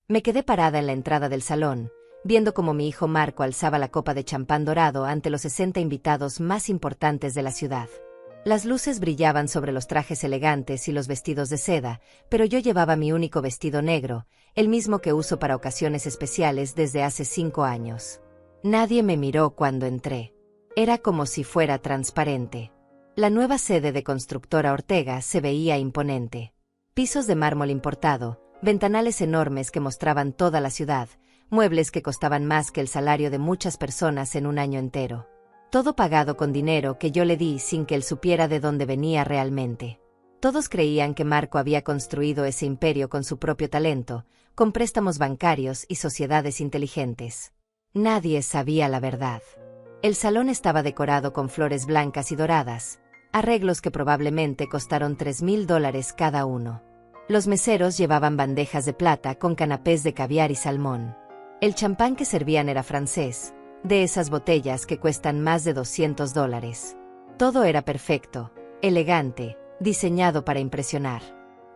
Me quedé parada en la entrada del salón, viendo cómo mi hijo Marco alzaba la copa de champán dorado ante los 60 invitados más importantes de la ciudad. Las luces brillaban sobre los trajes elegantes y los vestidos de seda, pero yo llevaba mi único vestido negro, el mismo que uso para ocasiones especiales desde hace 5 años. Nadie me miró cuando entré. Era como si fuera transparente. La nueva sede de Constructora Ortega se veía imponente. Pisos de mármol importado, ventanales enormes que mostraban toda la ciudad, muebles que costaban más que el salario de muchas personas en un año entero. Todo pagado con dinero que yo le di sin que él supiera de dónde venía realmente. Todos creían que Marco había construido ese imperio con su propio talento, con préstamos bancarios y sociedades inteligentes. Nadie sabía la verdad. El salón estaba decorado con flores blancas y doradas, arreglos que probablemente costaron $3,000 cada uno. Los meseros llevaban bandejas de plata con canapés de caviar y salmón. El champán que servían era francés, de esas botellas que cuestan más de $200. Todo era perfecto, elegante, diseñado para impresionar.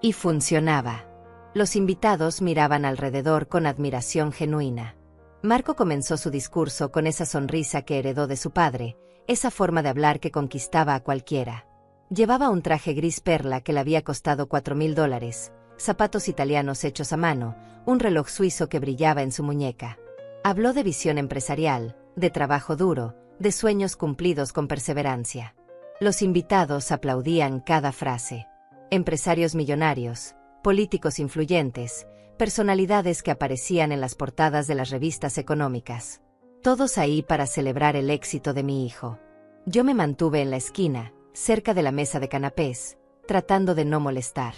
Y funcionaba. Los invitados miraban alrededor con admiración genuina. Marco comenzó su discurso con esa sonrisa que heredó de su padre, esa forma de hablar que conquistaba a cualquiera. Llevaba un traje gris perla que le había costado $4,000, zapatos italianos hechos a mano, un reloj suizo que brillaba en su muñeca. Habló de visión empresarial, de trabajo duro, de sueños cumplidos con perseverancia. Los invitados aplaudían cada frase. Empresarios millonarios, políticos influyentes, personalidades que aparecían en las portadas de las revistas económicas. Todos ahí para celebrar el éxito de mi hijo. Yo me mantuve en la esquina, cerca de la mesa de canapés, tratando de no molestar.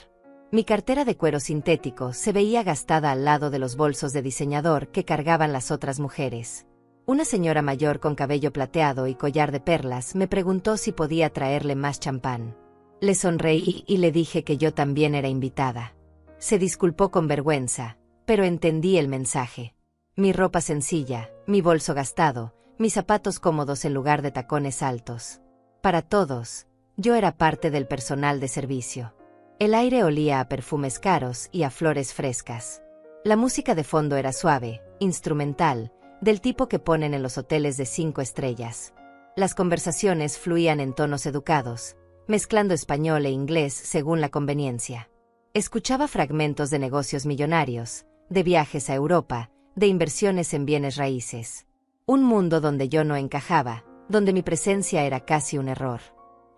Mi cartera de cuero sintético se veía gastada al lado de los bolsos de diseñador que cargaban las otras mujeres. Una señora mayor con cabello plateado y collar de perlas me preguntó si podía traerle más champán. Le sonreí y le dije que yo también era invitada. Se disculpó con vergüenza, pero entendí el mensaje. Mi ropa sencilla, mi bolso gastado, mis zapatos cómodos en lugar de tacones altos. Para todos, yo era parte del personal de servicio. El aire olía a perfumes caros y a flores frescas. La música de fondo era suave, instrumental, del tipo que ponen en los hoteles de 5 estrellas. Las conversaciones fluían en tonos educados, mezclando español e inglés según la conveniencia. Escuchaba fragmentos de negocios millonarios, de viajes a Europa, de inversiones en bienes raíces. Un mundo donde yo no encajaba, donde mi presencia era casi un error.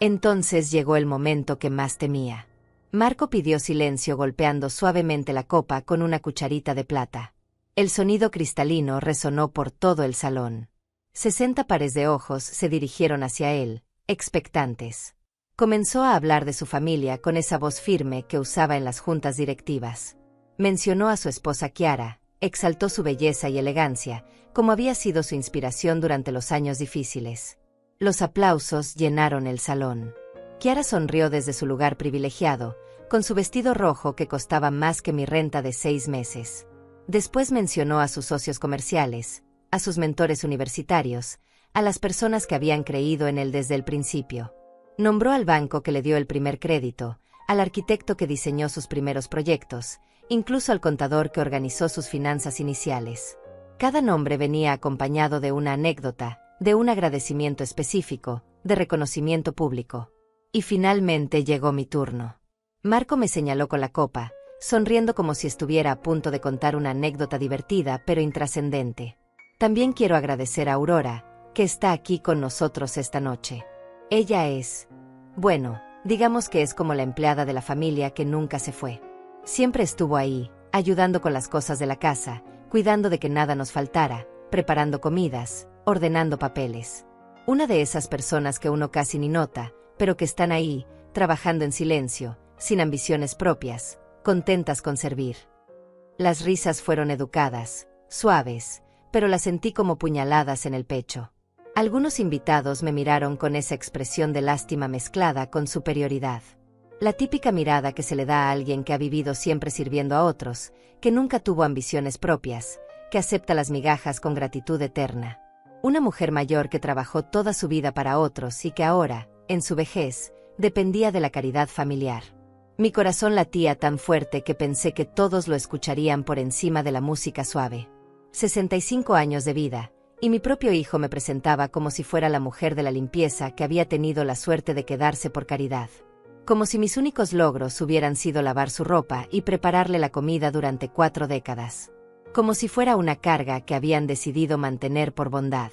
Entonces llegó el momento que más temía. Marco pidió silencio golpeando suavemente la copa con una cucharita de plata. El sonido cristalino resonó por todo el salón. 60 pares de ojos se dirigieron hacia él, expectantes. Comenzó a hablar de su familia con esa voz firme que usaba en las juntas directivas. Mencionó a su esposa Chiara, exaltó su belleza y elegancia, como había sido su inspiración durante los años difíciles. Los aplausos llenaron el salón. Chiara sonrió desde su lugar privilegiado, con su vestido rojo que costaba más que mi renta de 6 meses. Después mencionó a sus socios comerciales, a sus mentores universitarios, a las personas que habían creído en él desde el principio. Nombró al banco que le dio el primer crédito, al arquitecto que diseñó sus primeros proyectos, incluso al contador que organizó sus finanzas iniciales. Cada nombre venía acompañado de una anécdota, de un agradecimiento específico, de reconocimiento público. Y finalmente llegó mi turno. Marco me señaló con la copa, sonriendo como si estuviera a punto de contar una anécdota divertida pero intrascendente. También quiero agradecer a Aurora, que está aquí con nosotros esta noche. Ella es, bueno, digamos que es como la empleada de la familia que nunca se fue. Siempre estuvo ahí, ayudando con las cosas de la casa, cuidando de que nada nos faltara, preparando comidas, ordenando papeles. Una de esas personas que uno casi ni nota, pero que están ahí, trabajando en silencio, sin ambiciones propias, contentas con servir. Las risas fueron educadas, suaves, pero las sentí como puñaladas en el pecho. Algunos invitados me miraron con esa expresión de lástima mezclada con superioridad. La típica mirada que se le da a alguien que ha vivido siempre sirviendo a otros, que nunca tuvo ambiciones propias, que acepta las migajas con gratitud eterna. Una mujer mayor que trabajó toda su vida para otros y que ahora, en su vejez, dependía de la caridad familiar. Mi corazón latía tan fuerte que pensé que todos lo escucharían por encima de la música suave. 65 años de vida, y mi propio hijo me presentaba como si fuera la mujer de la limpieza que había tenido la suerte de quedarse por caridad. Como si mis únicos logros hubieran sido lavar su ropa y prepararle la comida durante 4 décadas. Como si fuera una carga que habían decidido mantener por bondad.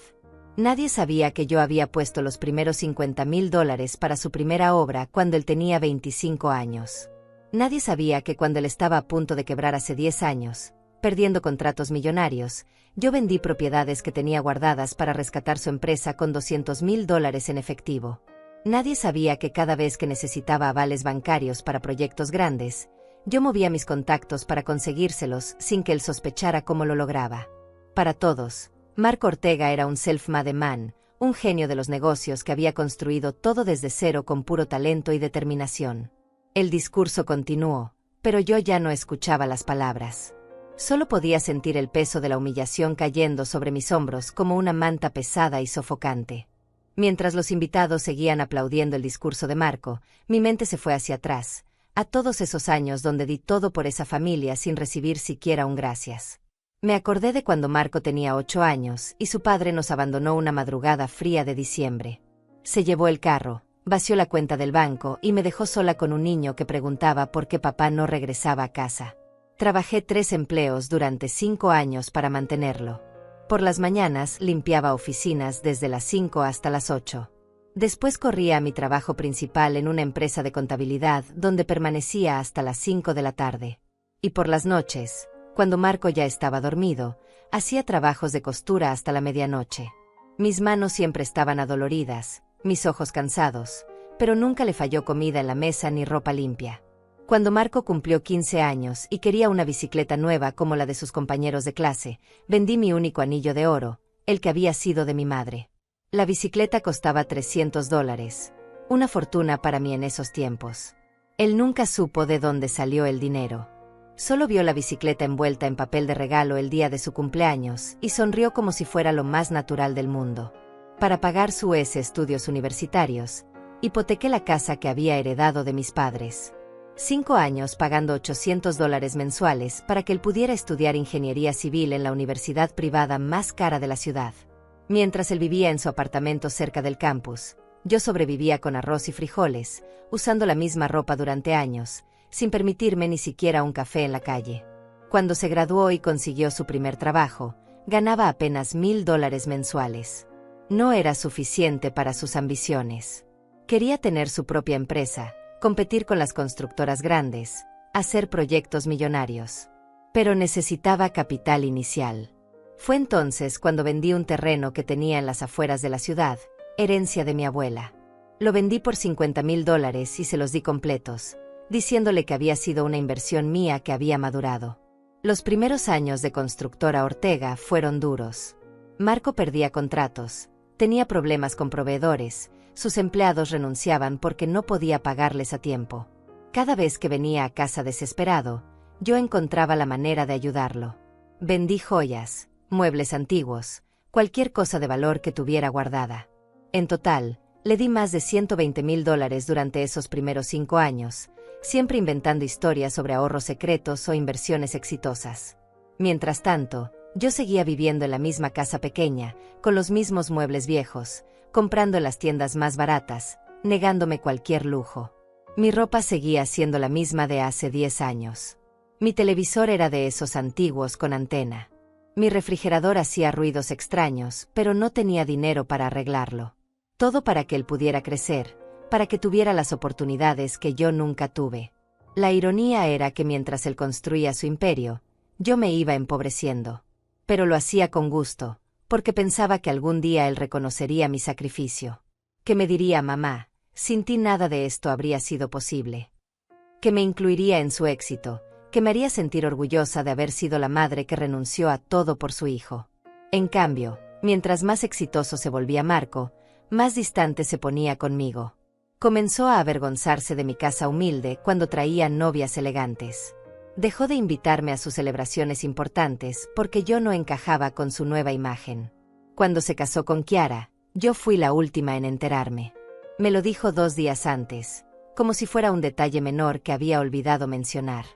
Nadie sabía que yo había puesto los primeros $50,000 para su primera obra cuando él tenía 25 años. Nadie sabía que cuando él estaba a punto de quebrar hace 10 años, perdiendo contratos millonarios, yo vendí propiedades que tenía guardadas para rescatar su empresa con $200,000 en efectivo. Nadie sabía que cada vez que necesitaba avales bancarios para proyectos grandes, yo movía mis contactos para conseguírselos sin que él sospechara cómo lo lograba. Para todos, Marco Ortega era un self-made man, un genio de los negocios que había construido todo desde cero con puro talento y determinación. El discurso continuó, pero yo ya no escuchaba las palabras. Solo podía sentir el peso de la humillación cayendo sobre mis hombros como una manta pesada y sofocante. Mientras los invitados seguían aplaudiendo el discurso de Marco, mi mente se fue hacia atrás, a todos esos años donde di todo por esa familia sin recibir siquiera un gracias. Me acordé de cuando Marco tenía 8 años y su padre nos abandonó una madrugada fría de diciembre. Se llevó el carro, vació la cuenta del banco y me dejó sola con un niño que preguntaba por qué papá no regresaba a casa. Trabajé 3 empleos durante 5 años para mantenerlo. Por las mañanas limpiaba oficinas desde las 5 hasta las 8. Después corría a mi trabajo principal en una empresa de contabilidad donde permanecía hasta las 5 de la tarde. Y por las noches, cuando Marco ya estaba dormido, hacía trabajos de costura hasta la medianoche. Mis manos siempre estaban adoloridas, mis ojos cansados, pero nunca le falló comida en la mesa ni ropa limpia. Cuando Marco cumplió 15 años y quería una bicicleta nueva como la de sus compañeros de clase, vendí mi único anillo de oro, el que había sido de mi madre. La bicicleta costaba $300, una fortuna para mí en esos tiempos. Él nunca supo de dónde salió el dinero. Solo vio la bicicleta envuelta en papel de regalo el día de su cumpleaños y sonrió como si fuera lo más natural del mundo. Para pagar sus estudios universitarios, hipotequé la casa que había heredado de mis padres. 5 años pagando $800 mensuales para que él pudiera estudiar ingeniería civil en la universidad privada más cara de la ciudad. Mientras él vivía en su apartamento cerca del campus, yo sobrevivía con arroz y frijoles, usando la misma ropa durante años, sin permitirme ni siquiera un café en la calle. Cuando se graduó y consiguió su primer trabajo, ganaba apenas $1,000 mensuales. No era suficiente para sus ambiciones. Quería tener su propia empresa, competir con las constructoras grandes, hacer proyectos millonarios. Pero necesitaba capital inicial. Fue entonces cuando vendí un terreno que tenía en las afueras de la ciudad, herencia de mi abuela. Lo vendí por $50,000 y se los di completos, diciéndole que había sido una inversión mía que había madurado. Los primeros años de Constructora Ortega fueron duros. Marco perdía contratos, tenía problemas con proveedores, sus empleados renunciaban porque no podía pagarles a tiempo. Cada vez que venía a casa desesperado, yo encontraba la manera de ayudarlo. Vendí joyas, muebles antiguos, cualquier cosa de valor que tuviera guardada. En total, le di más de $120,000 durante esos primeros 5 años, siempre inventando historias sobre ahorros secretos o inversiones exitosas. Mientras tanto, yo seguía viviendo en la misma casa pequeña, con los mismos muebles viejos, comprando en las tiendas más baratas, negándome cualquier lujo. Mi ropa seguía siendo la misma de hace 10 años. Mi televisor era de esos antiguos con antena. Mi refrigerador hacía ruidos extraños, pero no tenía dinero para arreglarlo. Todo para que él pudiera crecer, para que tuviera las oportunidades que yo nunca tuve. La ironía era que mientras él construía su imperio, yo me iba empobreciendo. Pero lo hacía con gusto, porque pensaba que algún día él reconocería mi sacrificio. Que me diría: mamá, sin ti nada de esto habría sido posible. Que me incluiría en su éxito, que me haría sentir orgullosa de haber sido la madre que renunció a todo por su hijo. En cambio, mientras más exitoso se volvía Marco, más distante se ponía conmigo. Comenzó a avergonzarse de mi casa humilde cuando traía novias elegantes. Dejó de invitarme a sus celebraciones importantes porque yo no encajaba con su nueva imagen. Cuando se casó con Kiara, yo fui la última en enterarme. Me lo dijo 2 días antes. como si fuera un detalle menor que había olvidado mencionar.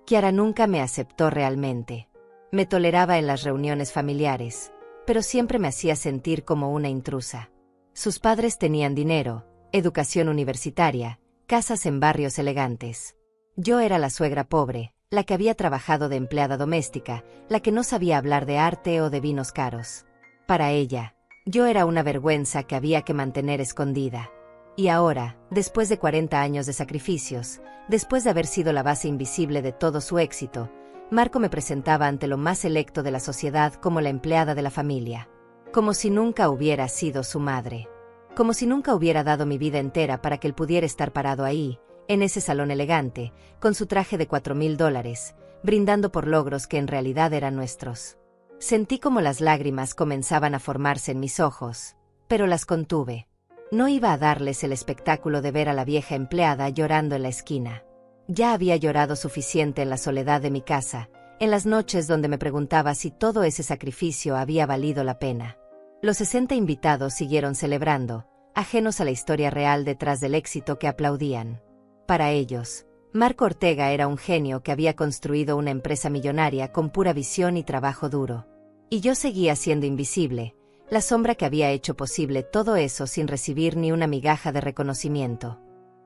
Kiara nunca me aceptó realmente. Me toleraba en las reuniones familiares, pero siempre me hacía sentir como una intrusa. Sus padres tenían dinero, educación universitaria, casas en barrios elegantes. Yo era la suegra pobre, la que había trabajado de empleada doméstica, la que no sabía hablar de arte o de vinos caros. Para ella, yo era una vergüenza que había que mantener escondida. Y ahora, después de 40 años de sacrificios, después de haber sido la base invisible de todo su éxito, Marco me presentaba ante lo más selecto de la sociedad como la empleada de la familia. Como si nunca hubiera sido su madre. Como si nunca hubiera dado mi vida entera para que él pudiera estar parado ahí, en ese salón elegante, con su traje de $4,000, brindando por logros que en realidad eran nuestros. Sentí como las lágrimas comenzaban a formarse en mis ojos, pero las contuve. No iba a darles el espectáculo de ver a la vieja empleada llorando en la esquina. Ya había llorado suficiente en la soledad de mi casa, en las noches donde me preguntaba si todo ese sacrificio había valido la pena. Los 60 invitados siguieron celebrando, ajenos a la historia real detrás del éxito que aplaudían. Para ellos, Marco Ortega era un genio que había construido una empresa millonaria con pura visión y trabajo duro. Y yo seguía siendo invisible, la sombra que había hecho posible todo eso sin recibir ni una migaja de reconocimiento.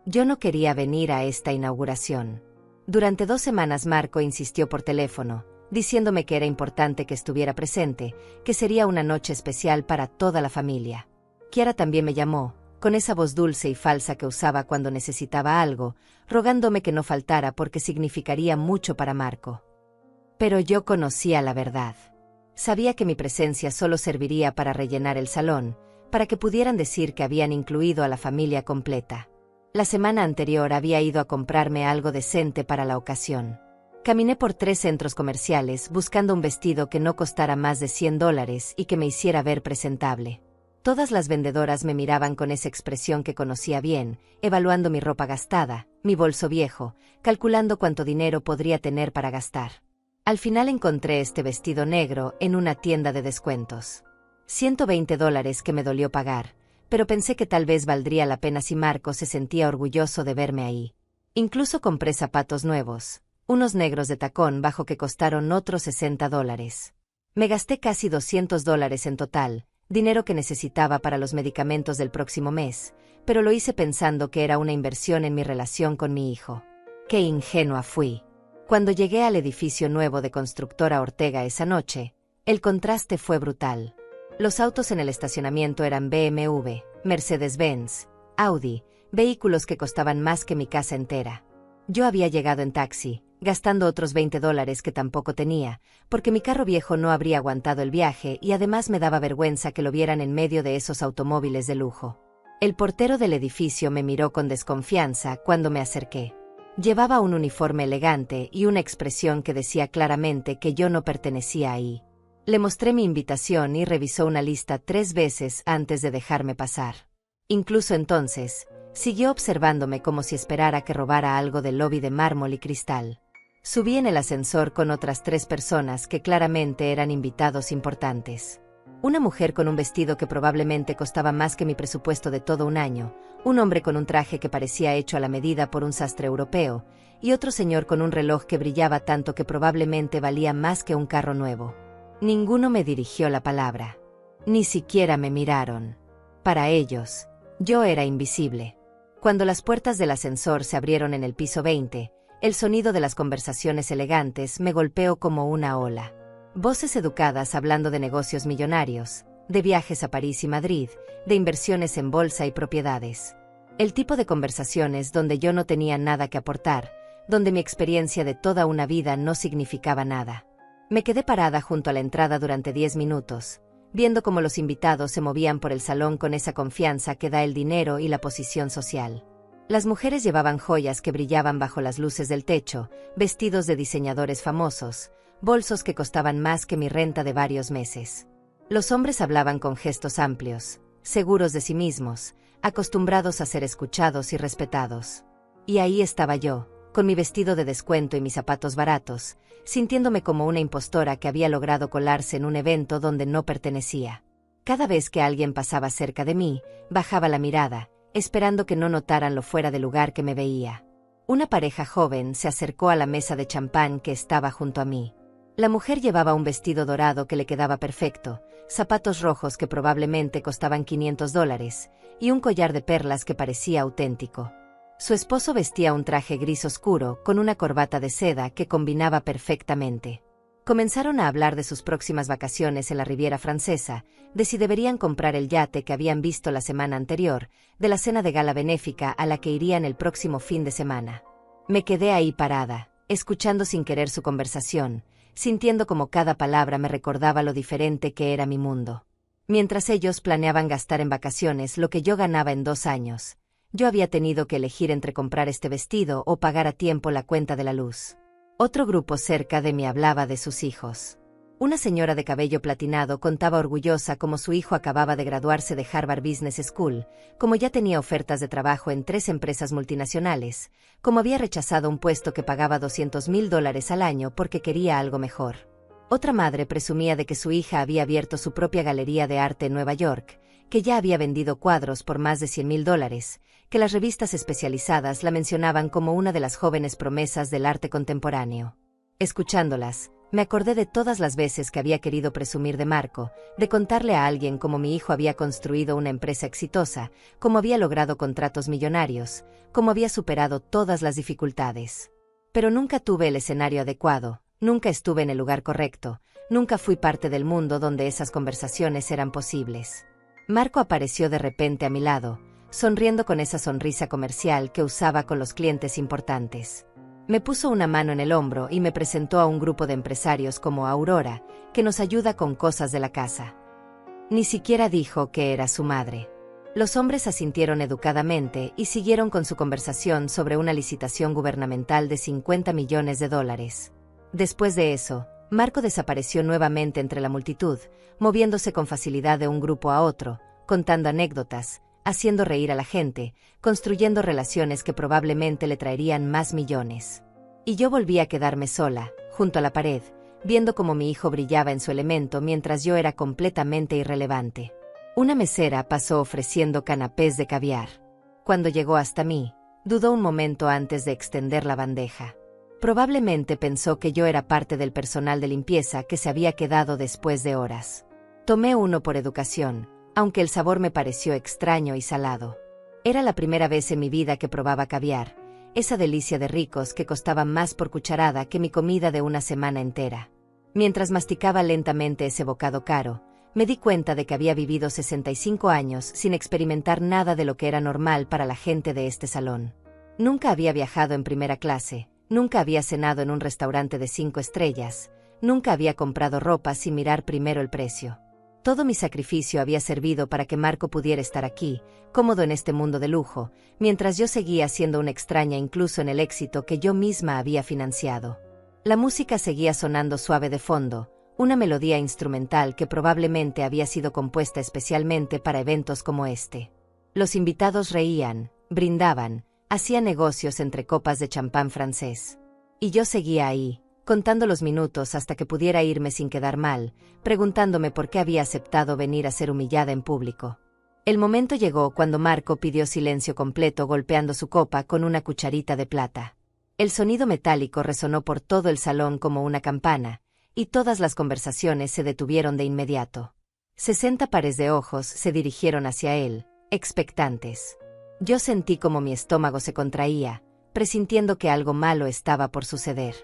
Yo no quería venir a esta inauguración. Durante 2 semanas Marco insistió por teléfono, diciéndome que era importante que estuviera presente, que sería una noche especial para toda la familia. Kiara también me llamó, con esa voz dulce y falsa que usaba cuando necesitaba algo, rogándome que no faltara porque significaría mucho para Marco. Pero yo conocía la verdad. Sabía que mi presencia solo serviría para rellenar el salón, para que pudieran decir que habían incluido a la familia completa. La semana anterior había ido a comprarme algo decente para la ocasión. Caminé por 3 centros comerciales buscando un vestido que no costara más de $100 y que me hiciera ver presentable. Todas las vendedoras me miraban con esa expresión que conocía bien, evaluando mi ropa gastada, mi bolso viejo, calculando cuánto dinero podría tener para gastar. Al final encontré este vestido negro en una tienda de descuentos. $120 que me dolió pagar, pero pensé que tal vez valdría la pena si Marco se sentía orgulloso de verme ahí. Incluso compré zapatos nuevos, unos negros de tacón bajo que costaron otros $60. Me gasté casi $200 en total, dinero que necesitaba para los medicamentos del próximo mes, pero lo hice pensando que era una inversión en mi relación con mi hijo. ¡Qué ingenua fui! Cuando llegué al edificio nuevo de Constructora Ortega esa noche, el contraste fue brutal. Los autos en el estacionamiento eran BMW, Mercedes-Benz, Audi, vehículos que costaban más que mi casa entera. Yo había llegado en taxi, gastando otros $20 que tampoco tenía, porque mi carro viejo no habría aguantado el viaje y además me daba vergüenza que lo vieran en medio de esos automóviles de lujo. El portero del edificio me miró con desconfianza cuando me acerqué. Llevaba un uniforme elegante y una expresión que decía claramente que yo no pertenecía ahí. Le mostré mi invitación y revisó una lista 3 veces antes de dejarme pasar. Incluso entonces, siguió observándome como si esperara que robara algo del lobby de mármol y cristal. Subí en el ascensor con otras 3 personas que claramente eran invitados importantes. Una mujer con un vestido que probablemente costaba más que mi presupuesto de todo un año, un hombre con un traje que parecía hecho a la medida por un sastre europeo, y otro señor con un reloj que brillaba tanto que probablemente valía más que un carro nuevo. Ninguno me dirigió la palabra. Ni siquiera me miraron. Para ellos, yo era invisible. Cuando las puertas del ascensor se abrieron en el piso 20, el sonido de las conversaciones elegantes me golpeó como una ola. Voces educadas hablando de negocios millonarios, de viajes a París y Madrid, de inversiones en bolsa y propiedades. El tipo de conversaciones donde yo no tenía nada que aportar, donde mi experiencia de toda una vida no significaba nada. Me quedé parada junto a la entrada durante 10 minutos, viendo cómo los invitados se movían por el salón con esa confianza que da el dinero y la posición social. Las mujeres llevaban joyas que brillaban bajo las luces del techo, vestidos de diseñadores famosos, bolsos que costaban más que mi renta de varios meses. Los hombres hablaban con gestos amplios, seguros de sí mismos, acostumbrados a ser escuchados y respetados. Y ahí estaba yo, con mi vestido de descuento y mis zapatos baratos, sintiéndome como una impostora que había logrado colarse en un evento donde no pertenecía. Cada vez que alguien pasaba cerca de mí, bajaba la mirada, esperando que no notaran lo fuera de lugar que me veía. Una pareja joven se acercó a la mesa de champán que estaba junto a mí. La mujer llevaba un vestido dorado que le quedaba perfecto, zapatos rojos que probablemente costaban $500 y un collar de perlas que parecía auténtico. Su esposo vestía un traje gris oscuro con una corbata de seda que combinaba perfectamente. Comenzaron a hablar de sus próximas vacaciones en la Riviera Francesa, de si deberían comprar el yate que habían visto la semana anterior, de la cena de gala benéfica a la que irían el próximo fin de semana. Me quedé ahí parada, escuchando sin querer su conversación, sintiendo como cada palabra me recordaba lo diferente que era mi mundo. Mientras ellos planeaban gastar en vacaciones lo que yo ganaba en 2 años, yo había tenido que elegir entre comprar este vestido o pagar a tiempo la cuenta de la luz. Otro grupo cerca de mí hablaba de sus hijos. Una señora de cabello platinado contaba orgullosa cómo su hijo acababa de graduarse de Harvard Business School, cómo ya tenía ofertas de trabajo en 3 empresas multinacionales, cómo había rechazado un puesto que pagaba $200,000 al año porque quería algo mejor. Otra madre presumía de que su hija había abierto su propia galería de arte en Nueva York, que ya había vendido cuadros por más de $100,000, que las revistas especializadas la mencionaban como una de las jóvenes promesas del arte contemporáneo. Escuchándolas, me acordé de todas las veces que había querido presumir de Marco, de contarle a alguien cómo mi hijo había construido una empresa exitosa, cómo había logrado contratos millonarios, cómo había superado todas las dificultades. Pero nunca tuve el escenario adecuado, nunca estuve en el lugar correcto, nunca fui parte del mundo donde esas conversaciones eran posibles. Marco apareció de repente a mi lado, sonriendo con esa sonrisa comercial que usaba con los clientes importantes. Me puso una mano en el hombro y me presentó a un grupo de empresarios como Aurora, que nos ayuda con cosas de la casa. Ni siquiera dijo que era su madre. Los hombres asintieron educadamente y siguieron con su conversación sobre una licitación gubernamental de $50 millones. Después de eso, Marco desapareció nuevamente entre la multitud, moviéndose con facilidad de un grupo a otro, contando anécdotas, haciendo reír a la gente, construyendo relaciones que probablemente le traerían más millones. Y yo volví a quedarme sola, junto a la pared, viendo cómo mi hijo brillaba en su elemento mientras yo era completamente irrelevante. Una mesera pasó ofreciendo canapés de caviar. Cuando llegó hasta mí, dudó un momento antes de extender la bandeja. Probablemente pensó que yo era parte del personal de limpieza que se había quedado después de horas. Tomé uno por educación, aunque el sabor me pareció extraño y salado. Era la primera vez en mi vida que probaba caviar, esa delicia de ricos que costaba más por cucharada que mi comida de una semana entera. Mientras masticaba lentamente ese bocado caro, me di cuenta de que había vivido 65 años sin experimentar nada de lo que era normal para la gente de este salón. Nunca había viajado en primera clase, nunca había cenado en un restaurante de 5 estrellas, nunca había comprado ropa sin mirar primero el precio. Todo mi sacrificio había servido para que Marco pudiera estar aquí, cómodo en este mundo de lujo, mientras yo seguía siendo una extraña incluso en el éxito que yo misma había financiado. La música seguía sonando suave de fondo, una melodía instrumental que probablemente había sido compuesta especialmente para eventos como este. Los invitados reían, brindaban, hacían negocios entre copas de champán francés. Y yo seguía ahí, contando los minutos hasta que pudiera irme sin quedar mal, preguntándome por qué había aceptado venir a ser humillada en público. El momento llegó cuando Marco pidió silencio completo golpeando su copa con una cucharita de plata. El sonido metálico resonó por todo el salón como una campana, y todas las conversaciones se detuvieron de inmediato. 60 pares de ojos se dirigieron hacia él, expectantes. Yo sentí como mi estómago se contraía, presintiendo que algo malo estaba por suceder.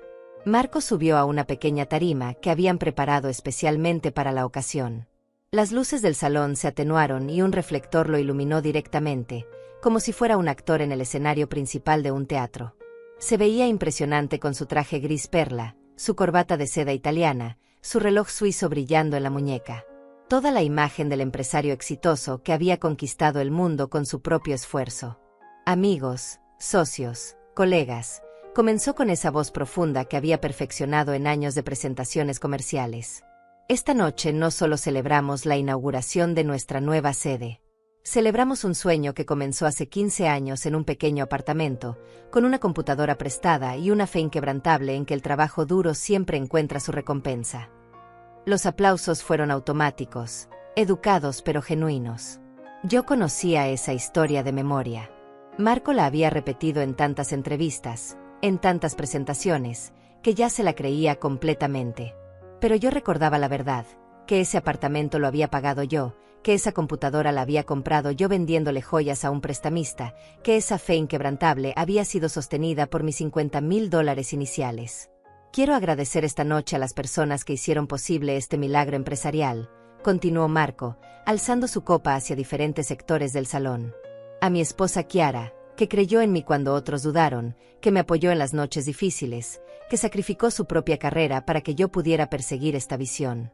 Marco subió a una pequeña tarima que habían preparado especialmente para la ocasión. Las luces del salón se atenuaron y un reflector lo iluminó directamente, como si fuera un actor en el escenario principal de un teatro. Se veía impresionante con su traje gris perla, su corbata de seda italiana, su reloj suizo brillando en la muñeca. Toda la imagen del empresario exitoso que había conquistado el mundo con su propio esfuerzo. Amigos, socios, colegas, comenzó con esa voz profunda que había perfeccionado en años de presentaciones comerciales. Esta noche no solo celebramos la inauguración de nuestra nueva sede. Celebramos un sueño que comenzó hace 15 años en un pequeño apartamento, con una computadora prestada y una fe inquebrantable en que el trabajo duro siempre encuentra su recompensa. Los aplausos fueron automáticos, educados pero genuinos. Yo conocía esa historia de memoria. Marco la había repetido en tantas entrevistas, en tantas presentaciones, que ya se la creía completamente. Pero yo recordaba la verdad, que ese apartamento lo había pagado yo, que esa computadora la había comprado yo vendiéndole joyas a un prestamista, que esa fe inquebrantable había sido sostenida por mis $50,000 iniciales. Quiero agradecer esta noche a las personas que hicieron posible este milagro empresarial, continuó Marco, alzando su copa hacia diferentes sectores del salón. A mi esposa Chiara, que creyó en mí cuando otros dudaron, que me apoyó en las noches difíciles, que sacrificó su propia carrera para que yo pudiera perseguir esta visión.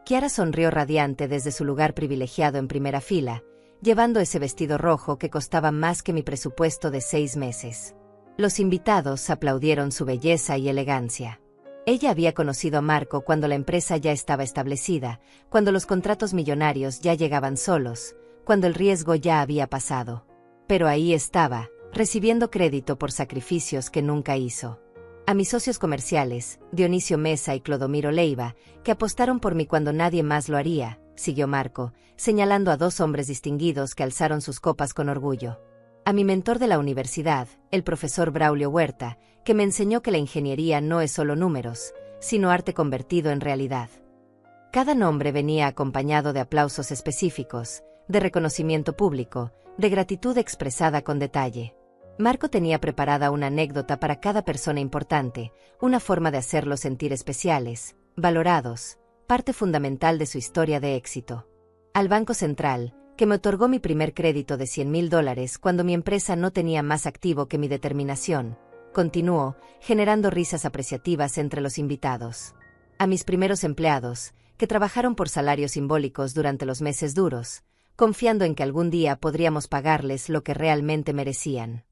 Chiara sonrió radiante desde su lugar privilegiado en primera fila, llevando ese vestido rojo que costaba más que mi presupuesto de 6 meses. Los invitados aplaudieron su belleza y elegancia. Ella había conocido a Marco cuando la empresa ya estaba establecida, cuando los contratos millonarios ya llegaban solos, cuando el riesgo ya había pasado. Pero ahí estaba, recibiendo crédito por sacrificios que nunca hizo. A mis socios comerciales, Dionisio Mesa y Clodomiro Leiva, que apostaron por mí cuando nadie más lo haría, siguió Marco, señalando a 2 hombres distinguidos que alzaron sus copas con orgullo. A mi mentor de la universidad, el profesor Braulio Huerta, que me enseñó que la ingeniería no es solo números, sino arte convertido en realidad. Cada nombre venía acompañado de aplausos específicos, de reconocimiento público, de gratitud expresada con detalle. Marco tenía preparada una anécdota para cada persona importante, una forma de hacerlos sentir especiales, valorados, parte fundamental de su historia de éxito. Al Banco Central, que me otorgó mi primer crédito de $100,000 cuando mi empresa no tenía más activo que mi determinación, continuó, generando risas apreciativas entre los invitados. A mis primeros empleados, que trabajaron por salarios simbólicos durante los meses duros, confiando en que algún día podríamos pagarles lo que realmente merecían.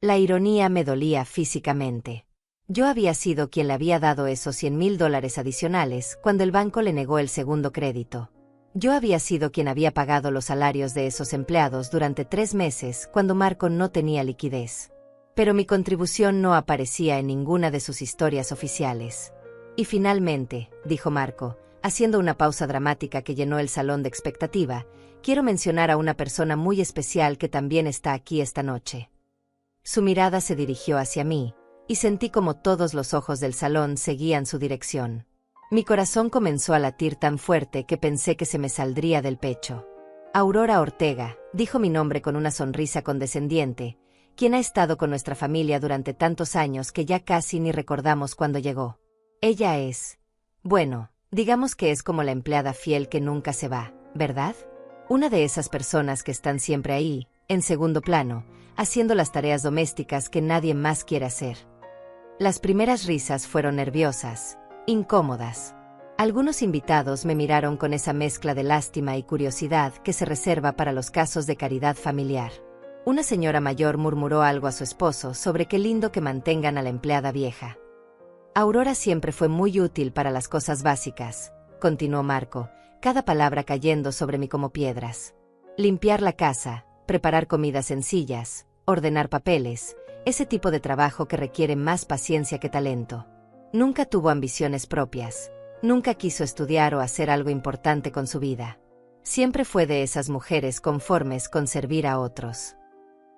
La ironía me dolía físicamente. Yo había sido quien le había dado esos $100,000 adicionales cuando el banco le negó el segundo crédito. Yo había sido quien había pagado los salarios de esos empleados durante 3 meses cuando Marco no tenía liquidez. Pero mi contribución no aparecía en ninguna de sus historias oficiales. Y finalmente, dijo Marco, haciendo una pausa dramática que llenó el salón de expectativa, quiero mencionar a una persona muy especial que también está aquí esta noche. Su mirada se dirigió hacia mí, y sentí como todos los ojos del salón seguían su dirección. Mi corazón comenzó a latir tan fuerte que pensé que se me saldría del pecho. Aurora Ortega, dijo mi nombre con una sonrisa condescendiente, quien ha estado con nuestra familia durante tantos años que ya casi ni recordamos cuándo llegó. Ella es, bueno, digamos que es como la empleada fiel que nunca se va, ¿verdad? Una de esas personas que están siempre ahí, en segundo plano, haciendo las tareas domésticas que nadie más quiere hacer. Las primeras risas fueron nerviosas, incómodas. Algunos invitados me miraron con esa mezcla de lástima y curiosidad que se reserva para los casos de caridad familiar. Una señora mayor murmuró algo a su esposo sobre qué lindo que mantengan a la empleada vieja. Aurora siempre fue muy útil para las cosas básicas, continuó Marco, cada palabra cayendo sobre mí como piedras. Limpiar la casa, preparar comidas sencillas, ordenar papeles, ese tipo de trabajo que requiere más paciencia que talento. Nunca tuvo ambiciones propias, nunca quiso estudiar o hacer algo importante con su vida. Siempre fue de esas mujeres conformes con servir a otros.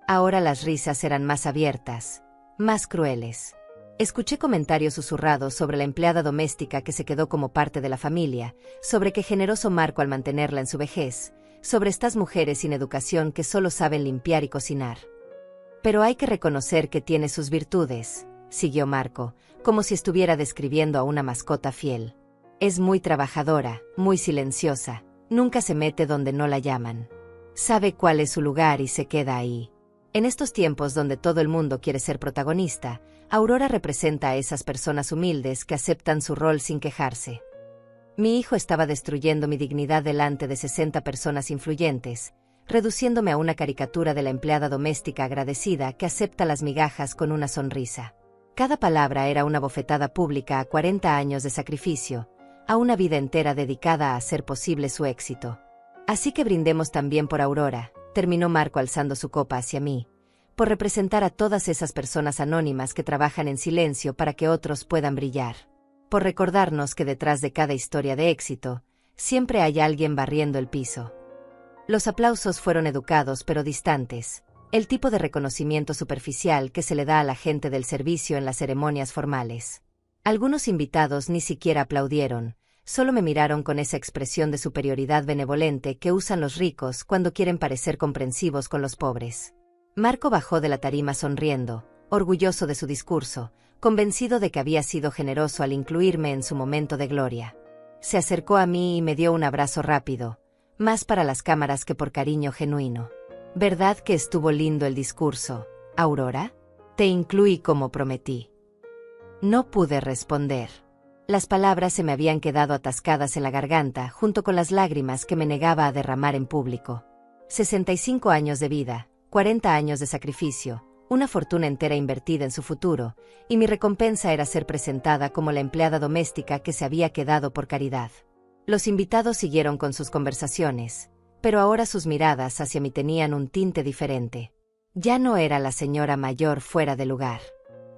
Ahora las risas eran más abiertas, más crueles. Escuché comentarios susurrados sobre la empleada doméstica que se quedó como parte de la familia, sobre qué generoso Marco al mantenerla en su vejez, sobre estas mujeres sin educación que solo saben limpiar y cocinar. Pero hay que reconocer que tiene sus virtudes, siguió Marco, como si estuviera describiendo a una mascota fiel. Es muy trabajadora, muy silenciosa, nunca se mete donde no la llaman. Sabe cuál es su lugar y se queda ahí. En estos tiempos donde todo el mundo quiere ser protagonista, Aurora representa a esas personas humildes que aceptan su rol sin quejarse. Mi hijo estaba destruyendo mi dignidad delante de 60 personas influyentes, reduciéndome a una caricatura de la empleada doméstica agradecida que acepta las migajas con una sonrisa. Cada palabra era una bofetada pública a 40 años de sacrificio, a una vida entera dedicada a hacer posible su éxito. Así que brindemos también por Aurora, terminó Marco alzando su copa hacia mí, por representar a todas esas personas anónimas que trabajan en silencio para que otros puedan brillar. Por recordarnos que detrás de cada historia de éxito, siempre hay alguien barriendo el piso. Los aplausos fueron educados pero distantes, el tipo de reconocimiento superficial que se le da a la gente del servicio en las ceremonias formales. Algunos invitados ni siquiera aplaudieron, solo me miraron con esa expresión de superioridad benevolente que usan los ricos cuando quieren parecer comprensivos con los pobres. Marco bajó de la tarima sonriendo, orgulloso de su discurso, convencido de que había sido generoso al incluirme en su momento de gloria. Se acercó a mí y me dio un abrazo rápido, más para las cámaras que por cariño genuino. ¿Verdad que estuvo lindo el discurso, Aurora? Te incluí como prometí. No pude responder. Las palabras se me habían quedado atascadas en la garganta junto con las lágrimas que me negaba a derramar en público. 65 años de vida, 40 años de sacrificio, una fortuna entera invertida en su futuro, y mi recompensa era ser presentada como la empleada doméstica que se había quedado por caridad. Los invitados siguieron con sus conversaciones, pero ahora sus miradas hacia mí tenían un tinte diferente. Ya no era la señora mayor fuera de lugar.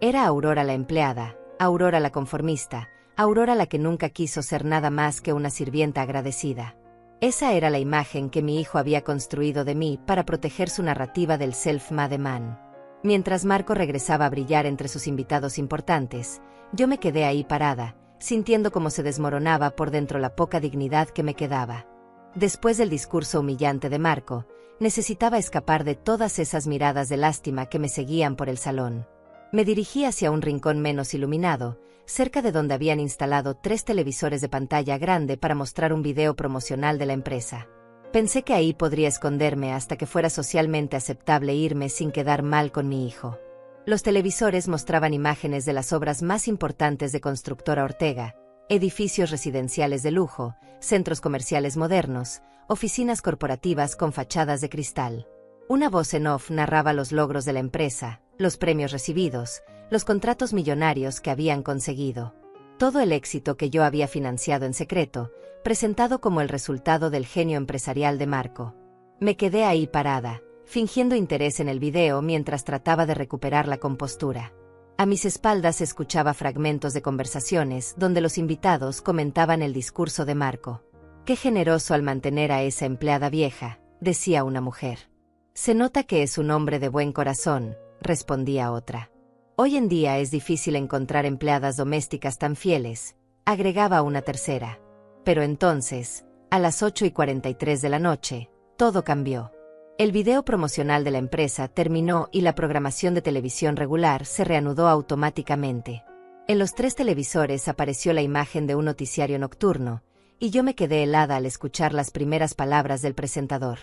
Era Aurora la empleada, Aurora la conformista, Aurora la que nunca quiso ser nada más que una sirvienta agradecida. Esa era la imagen que mi hijo había construido de mí para proteger su narrativa del self-made man. Mientras Marco regresaba a brillar entre sus invitados importantes, yo me quedé ahí parada, sintiendo cómo se desmoronaba por dentro la poca dignidad que me quedaba. Después del discurso humillante de Marco, necesitaba escapar de todas esas miradas de lástima que me seguían por el salón. Me dirigí hacia un rincón menos iluminado, cerca de donde habían instalado 3 televisores de pantalla grande para mostrar un video promocional de la empresa. Pensé que ahí podría esconderme hasta que fuera socialmente aceptable irme sin quedar mal con mi hijo. Los televisores mostraban imágenes de las obras más importantes de Constructora Ortega, edificios residenciales de lujo, centros comerciales modernos, oficinas corporativas con fachadas de cristal. Una voz en off narraba los logros de la empresa, los premios recibidos, los contratos millonarios que habían conseguido. Todo el éxito que yo había financiado en secreto, presentado como el resultado del genio empresarial de Marco. Me quedé ahí parada, fingiendo interés en el video mientras trataba de recuperar la compostura. A mis espaldas escuchaba fragmentos de conversaciones donde los invitados comentaban el discurso de Marco. «Qué generoso al mantener a esa empleada vieja», decía una mujer. «Se nota que es un hombre de buen corazón», respondía otra. «Hoy en día es difícil encontrar empleadas domésticas tan fieles», agregaba una tercera. Pero entonces, a las 8:43 de la noche, todo cambió. El video promocional de la empresa terminó y la programación de televisión regular se reanudó automáticamente. En los 3 televisores apareció la imagen de un noticiario nocturno, y yo me quedé helada al escuchar las primeras palabras del presentador.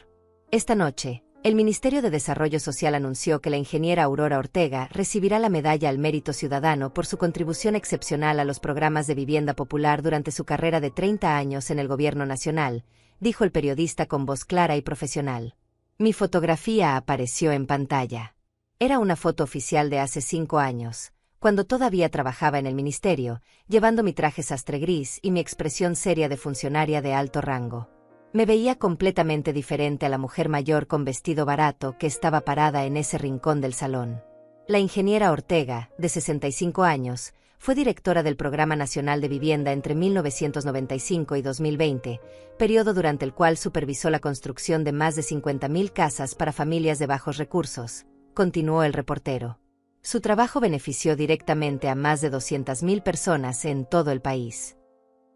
Esta noche, el Ministerio de Desarrollo Social anunció que la ingeniera Aurora Ortega recibirá la Medalla al Mérito Ciudadano por su contribución excepcional a los programas de vivienda popular durante su carrera de 30 años en el Gobierno Nacional, dijo el periodista con voz clara y profesional. Mi fotografía apareció en pantalla. Era una foto oficial de hace 5 años, cuando todavía trabajaba en el ministerio, llevando mi traje sastre gris y mi expresión seria de funcionaria de alto rango. Me veía completamente diferente a la mujer mayor con vestido barato que estaba parada en ese rincón del salón. La ingeniera Ortega, de 65 años, fue directora del Programa Nacional de Vivienda entre 1995 y 2020, periodo durante el cual supervisó la construcción de más de 50.000 casas para familias de bajos recursos, continuó el reportero. Su trabajo benefició directamente a más de 200.000 personas en todo el país.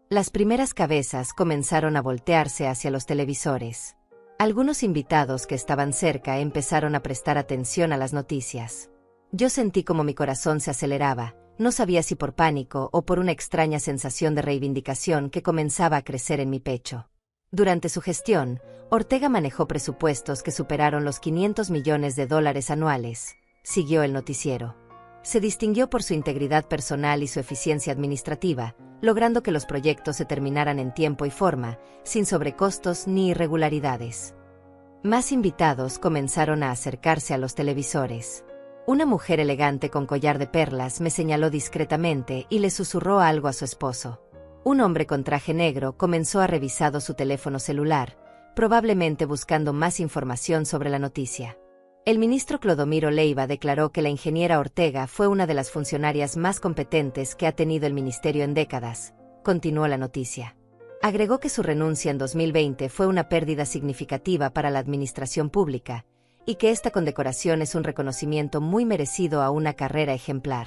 Las primeras cabezas comenzaron a voltearse hacia los televisores. Algunos invitados que estaban cerca empezaron a prestar atención a las noticias. Yo sentí como mi corazón se aceleraba, no sabía si por pánico o por una extraña sensación de reivindicación que comenzaba a crecer en mi pecho. Durante su gestión, Ortega manejó presupuestos que superaron los $500 millones anuales, siguió el noticiero. Se distinguió por su integridad personal y su eficiencia administrativa, logrando que los proyectos se terminaran en tiempo y forma, sin sobrecostos ni irregularidades. Más invitados comenzaron a acercarse a los televisores. Una mujer elegante con collar de perlas me señaló discretamente y le susurró algo a su esposo. Un hombre con traje negro comenzó a revisar su teléfono celular, probablemente buscando más información sobre la noticia. El ministro Clodomiro Leiva declaró que la ingeniera Ortega fue una de las funcionarias más competentes que ha tenido el ministerio en décadas, continuó la noticia. Agregó que su renuncia en 2020 fue una pérdida significativa para la administración pública, y que esta condecoración es un reconocimiento muy merecido a una carrera ejemplar.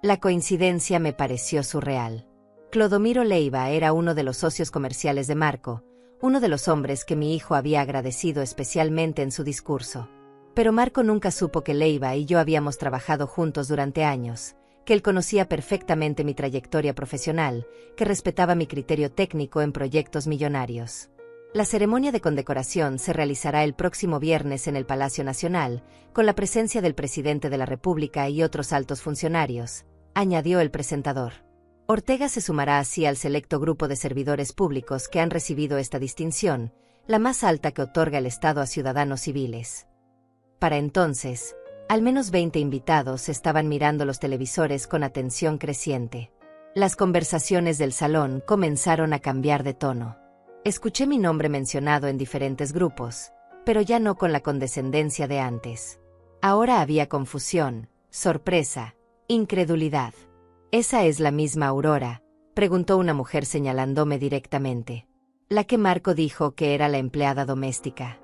La coincidencia me pareció surreal. Clodomiro Leiva era uno de los socios comerciales de Marco, uno de los hombres que mi hijo había agradecido especialmente en su discurso. Pero Marco nunca supo que Leiva y yo habíamos trabajado juntos durante años, que él conocía perfectamente mi trayectoria profesional, que respetaba mi criterio técnico en proyectos millonarios. La ceremonia de condecoración se realizará el próximo viernes en el Palacio Nacional, con la presencia del presidente de la República y otros altos funcionarios, añadió el presentador. Ortega se sumará así al selecto grupo de servidores públicos que han recibido esta distinción, la más alta que otorga el Estado a ciudadanos civiles. Para entonces, al menos 20 invitados estaban mirando los televisores con atención creciente. Las conversaciones del salón comenzaron a cambiar de tono. Escuché mi nombre mencionado en diferentes grupos, pero ya no con la condescendencia de antes. Ahora había confusión, sorpresa, incredulidad. ¿Esa es la misma Aurora?, preguntó una mujer señalándome directamente. La que Marco dijo que era la empleada doméstica.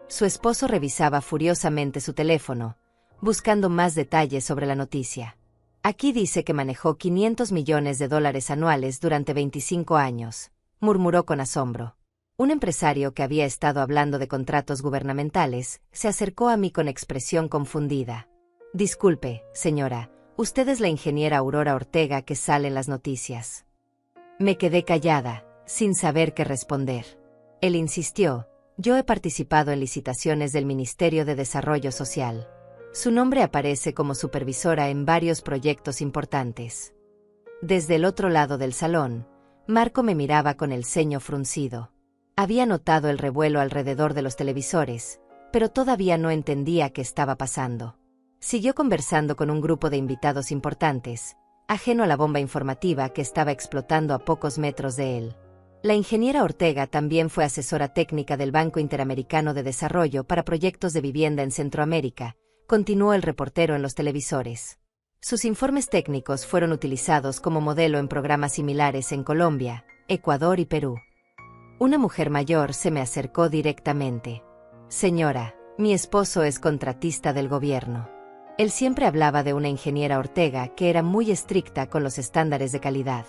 Su esposo revisaba furiosamente su teléfono, buscando más detalles sobre la noticia. Aquí dice que manejó $500 millones anuales durante 25 años, murmuró con asombro. Un empresario que había estado hablando de contratos gubernamentales se acercó a mí con expresión confundida. Disculpe, señora, usted es la ingeniera Aurora Ortega que sale en las noticias. Me quedé callada, sin saber qué responder. Él insistió, yo he participado en licitaciones del Ministerio de Desarrollo Social. Su nombre aparece como supervisora en varios proyectos importantes. Desde el otro lado del salón, Marco me miraba con el ceño fruncido. Había notado el revuelo alrededor de los televisores, pero todavía no entendía qué estaba pasando. Siguió conversando con un grupo de invitados importantes, ajeno a la bomba informativa que estaba explotando a pocos metros de él. La ingeniera Ortega también fue asesora técnica del Banco Interamericano de Desarrollo para proyectos de vivienda en Centroamérica, continuó el reportero en los televisores. Sus informes técnicos fueron utilizados como modelo en programas similares en Colombia, Ecuador y Perú. Una mujer mayor se me acercó directamente. Señora, mi esposo es contratista del gobierno. Él siempre hablaba de una ingeniera Ortega que era muy estricta con los estándares de calidad.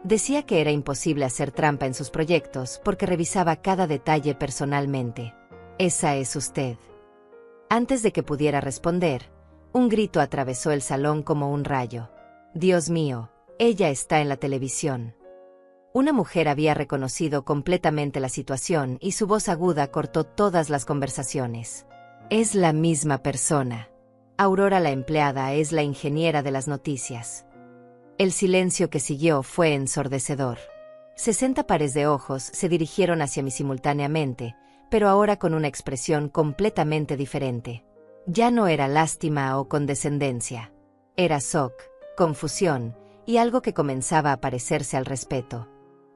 Decía que era imposible hacer trampa en sus proyectos porque revisaba cada detalle personalmente. Esa es usted. Antes de que pudiera responder, un grito atravesó el salón como un rayo. Dios mío, ella está en la televisión. Una mujer había reconocido completamente la situación y su voz aguda cortó todas las conversaciones. Es la misma persona. Aurora la empleada es la ingeniera de las noticias. El silencio que siguió fue ensordecedor. 60 pares de ojos se dirigieron hacia mí simultáneamente, pero ahora con una expresión completamente diferente. Ya no era lástima o condescendencia. Era shock, confusión, y algo que comenzaba a parecerse al respeto.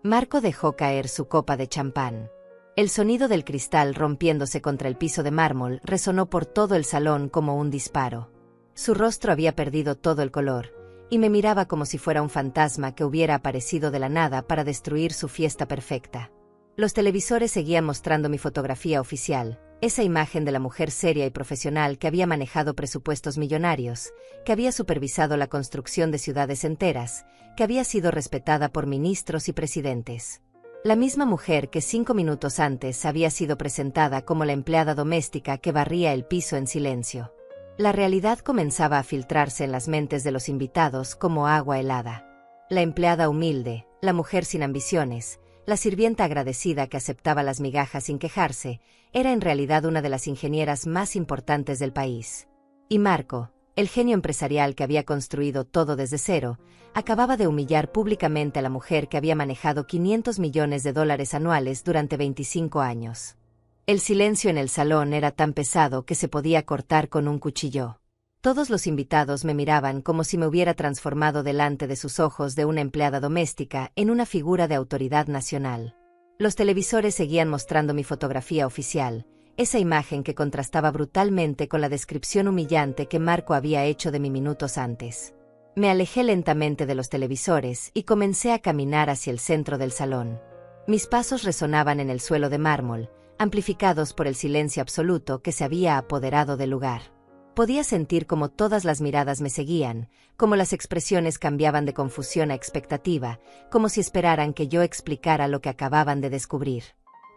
Marco dejó caer su copa de champán. El sonido del cristal rompiéndose contra el piso de mármol resonó por todo el salón como un disparo. Su rostro había perdido todo el color, y me miraba como si fuera un fantasma que hubiera aparecido de la nada para destruir su fiesta perfecta. Los televisores seguían mostrando mi fotografía oficial, esa imagen de la mujer seria y profesional que había manejado presupuestos millonarios, que había supervisado la construcción de ciudades enteras, que había sido respetada por ministros y presidentes. La misma mujer que 5 minutos antes había sido presentada como la empleada doméstica que barría el piso en silencio. La realidad comenzaba a filtrarse en las mentes de los invitados como agua helada. La empleada humilde, la mujer sin ambiciones, la sirvienta agradecida que aceptaba las migajas sin quejarse, era en realidad una de las ingenieras más importantes del país. Y Marco, el genio empresarial que había construido todo desde cero, acababa de humillar públicamente a la mujer que había manejado $500 millones anuales durante 25 años. El silencio en el salón era tan pesado que se podía cortar con un cuchillo. Todos los invitados me miraban como si me hubiera transformado delante de sus ojos de una empleada doméstica en una figura de autoridad nacional. Los televisores seguían mostrando mi fotografía oficial, esa imagen que contrastaba brutalmente con la descripción humillante que Marco había hecho de mí minutos antes. Me alejé lentamente de los televisores y comencé a caminar hacia el centro del salón. Mis pasos resonaban en el suelo de mármol, amplificados por el silencio absoluto que se había apoderado del lugar. Podía sentir cómo todas las miradas me seguían, cómo las expresiones cambiaban de confusión a expectativa, como si esperaran que yo explicara lo que acababan de descubrir.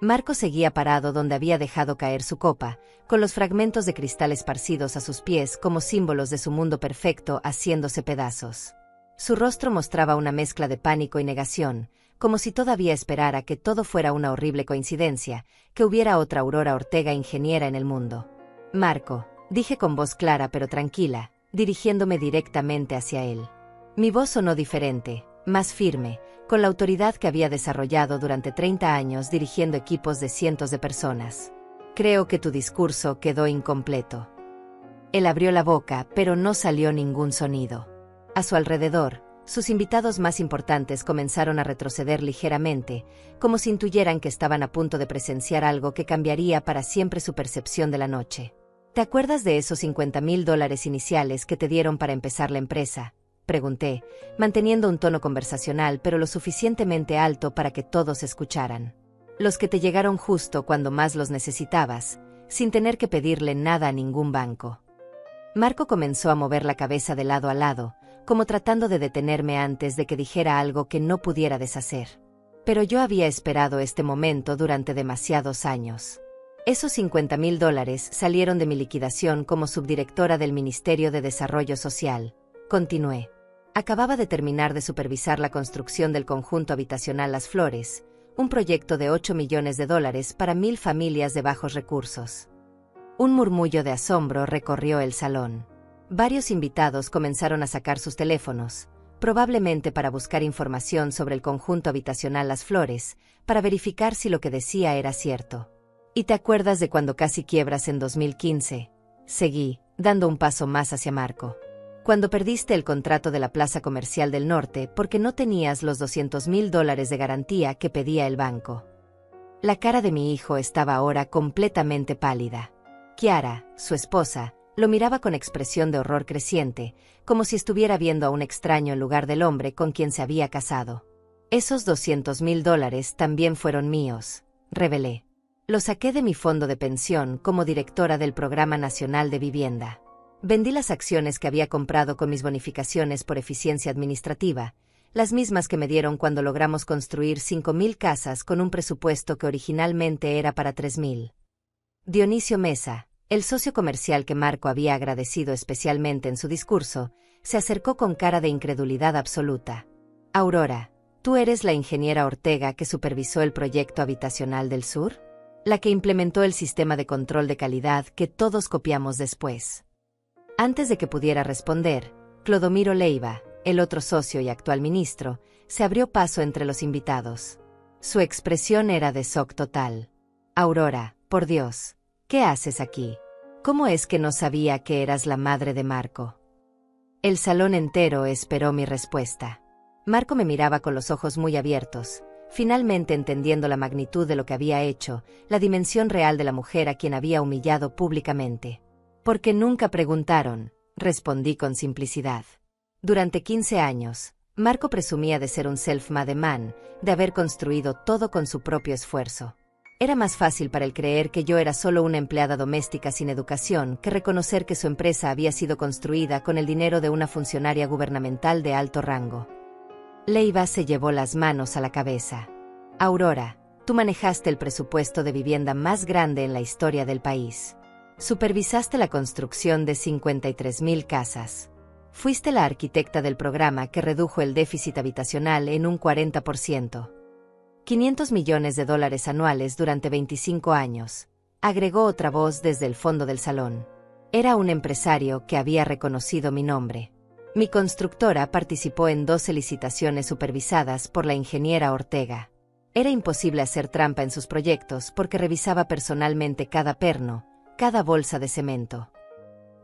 Marco seguía parado donde había dejado caer su copa, con los fragmentos de cristal esparcidos a sus pies como símbolos de su mundo perfecto haciéndose pedazos. Su rostro mostraba una mezcla de pánico y negación, como si todavía esperara que todo fuera una horrible coincidencia, que hubiera otra Aurora Ortega ingeniera en el mundo. Marco, dije con voz clara pero tranquila, dirigiéndome directamente hacia él. Mi voz sonó diferente, más firme, con la autoridad que había desarrollado durante 30 años dirigiendo equipos de cientos de personas. Creo que tu discurso quedó incompleto. Él abrió la boca, pero no salió ningún sonido. A su alrededor, sus invitados más importantes comenzaron a retroceder ligeramente, como si intuyeran que estaban a punto de presenciar algo que cambiaría para siempre su percepción de la noche. ¿Te acuerdas de esos $50,000 iniciales que te dieron para empezar la empresa?, pregunté, manteniendo un tono conversacional pero lo suficientemente alto para que todos escucharan. Los que te llegaron justo cuando más los necesitabas, sin tener que pedirle nada a ningún banco. Marco comenzó a mover la cabeza de lado a lado, como tratando de detenerme antes de que dijera algo que no pudiera deshacer. Pero yo había esperado este momento durante demasiados años. Esos $50,000 salieron de mi liquidación como subdirectora del Ministerio de Desarrollo Social. Continué. Acababa de terminar de supervisar la construcción del conjunto habitacional Las Flores, un proyecto de $8 millones para 1,000 familias de bajos recursos. Un murmullo de asombro recorrió el salón. Varios invitados comenzaron a sacar sus teléfonos, probablemente para buscar información sobre el conjunto habitacional Las Flores, para verificar si lo que decía era cierto. ¿Y te acuerdas de cuando casi quiebras en 2015? Seguí, dando un paso más hacia Marco. Cuando perdiste el contrato de la Plaza Comercial del Norte porque no tenías los $200,000 de garantía que pedía el banco. La cara de mi hijo estaba ahora completamente pálida. Kiara, su esposa, lo miraba con expresión de horror creciente, como si estuviera viendo a un extraño en lugar del hombre con quien se había casado. Esos $200,000 también fueron míos, revelé. Los saqué de mi fondo de pensión como directora del Programa Nacional de Vivienda. Vendí las acciones que había comprado con mis bonificaciones por eficiencia administrativa, las mismas que me dieron cuando logramos construir 5,000 casas con un presupuesto que originalmente era para 3,000. Dionisio Mesa, el socio comercial que Marco había agradecido especialmente en su discurso, se acercó con cara de incredulidad absoluta. Aurora, ¿tú eres la ingeniera Ortega que supervisó el proyecto habitacional del sur? La que implementó el sistema de control de calidad que todos copiamos después. Antes de que pudiera responder, Clodomiro Leiva, el otro socio y actual ministro, se abrió paso entre los invitados. Su expresión era de shock total. Aurora, por Dios, ¿qué haces aquí? ¿Cómo es que no sabía que eras la madre de Marco? El salón entero esperó mi respuesta. Marco me miraba con los ojos muy abiertos, finalmente entendiendo la magnitud de lo que había hecho, la dimensión real de la mujer a quien había humillado públicamente. Porque nunca preguntaron, respondí con simplicidad. Durante 15 años, Marco presumía de ser un self-made man, de haber construido todo con su propio esfuerzo. Era más fácil para él creer que yo era solo una empleada doméstica sin educación que reconocer que su empresa había sido construida con el dinero de una funcionaria gubernamental de alto rango. Leiva se llevó las manos a la cabeza. Aurora, tú manejaste el presupuesto de vivienda más grande en la historia del país. Supervisaste la construcción de 53,000 casas. Fuiste la arquitecta del programa que redujo el déficit habitacional en un 40%. $500 millones anuales durante 25 años, agregó otra voz desde el fondo del salón. Era un empresario que había reconocido mi nombre. Mi constructora participó en 12 licitaciones supervisadas por la ingeniera Ortega. Era imposible hacer trampa en sus proyectos porque revisaba personalmente cada perno, cada bolsa de cemento.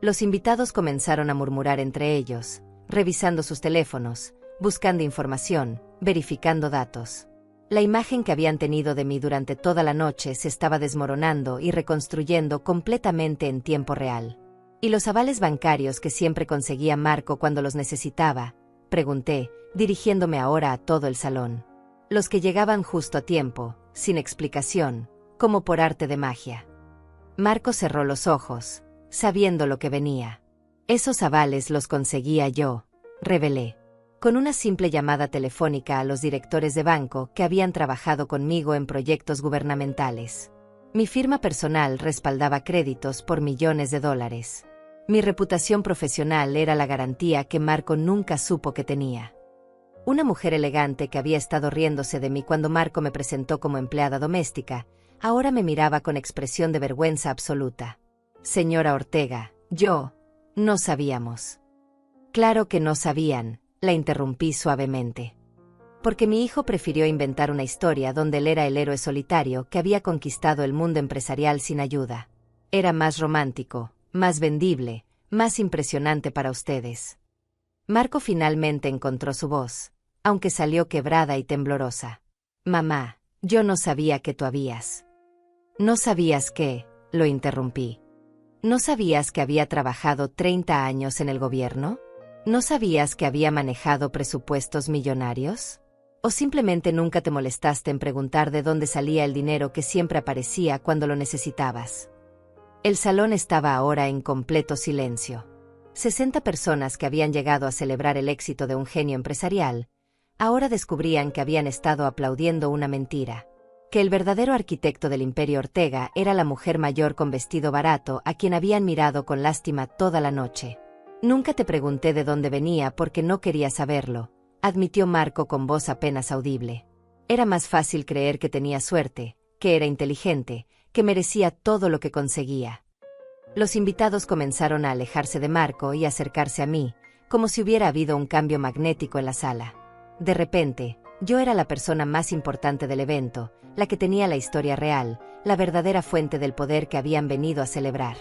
Los invitados comenzaron a murmurar entre ellos, revisando sus teléfonos, buscando información, verificando datos. La imagen que habían tenido de mí durante toda la noche se estaba desmoronando y reconstruyendo completamente en tiempo real. ¿Y los avales bancarios que siempre conseguía Marco cuando los necesitaba?, pregunté, dirigiéndome ahora a todo el salón. Los que llegaban justo a tiempo, sin explicación, como por arte de magia. Marco cerró los ojos, sabiendo lo que venía. Esos avales los conseguía yo, revelé. Con una simple llamada telefónica a los directores de banco que habían trabajado conmigo en proyectos gubernamentales. Mi firma personal respaldaba créditos por millones de dólares. Mi reputación profesional era la garantía que Marco nunca supo que tenía. Una mujer elegante que había estado riéndose de mí cuando Marco me presentó como empleada doméstica, ahora me miraba con expresión de vergüenza absoluta. Señora Ortega, no sabíamos. Claro que no sabían, la interrumpí suavemente. Porque mi hijo prefirió inventar una historia donde él era el héroe solitario que había conquistado el mundo empresarial sin ayuda. Era más romántico, más vendible, más impresionante para ustedes. Marco finalmente encontró su voz, aunque salió quebrada y temblorosa. Mamá, yo no sabía que tú habías. ¿No sabías qué? Lo interrumpí. ¿No sabías que había trabajado 30 años en el gobierno? ¿No sabías que había manejado presupuestos millonarios? ¿O simplemente nunca te molestaste en preguntar de dónde salía el dinero que siempre aparecía cuando lo necesitabas? El salón estaba ahora en completo silencio. 60 personas que habían llegado a celebrar el éxito de un genio empresarial, ahora descubrían que habían estado aplaudiendo una mentira. Que el verdadero arquitecto del Imperio Ortega era la mujer mayor con vestido barato a quien habían mirado con lástima toda la noche. Nunca te pregunté de dónde venía porque no quería saberlo, admitió Marco con voz apenas audible. Era más fácil creer que tenía suerte, que era inteligente, que merecía todo lo que conseguía. Los invitados comenzaron a alejarse de Marco y acercarse a mí, como si hubiera habido un cambio magnético en la sala. De repente, yo era la persona más importante del evento, la que tenía la historia real, la verdadera fuente del poder que habían venido a celebrar.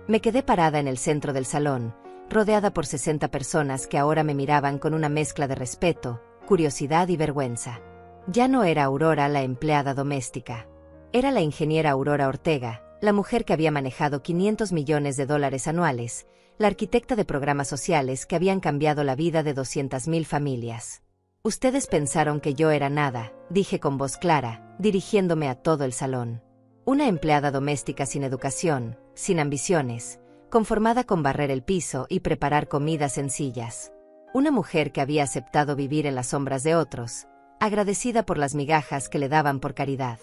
Me quedé parada en el centro del salón, rodeada por 60 personas que ahora me miraban con una mezcla de respeto, curiosidad y vergüenza. Ya no era Aurora la empleada doméstica. Era la ingeniera Aurora Ortega, la mujer que había manejado 500 millones de dólares anuales, la arquitecta de programas sociales que habían cambiado la vida de 200.000 familias. Ustedes pensaron que yo era nada, dije con voz clara, dirigiéndome a todo el salón. Una empleada doméstica sin educación, sin ambiciones, conformada con barrer el piso y preparar comidas sencillas. Una mujer que había aceptado vivir en las sombras de otros, agradecida por las migajas que le daban por caridad.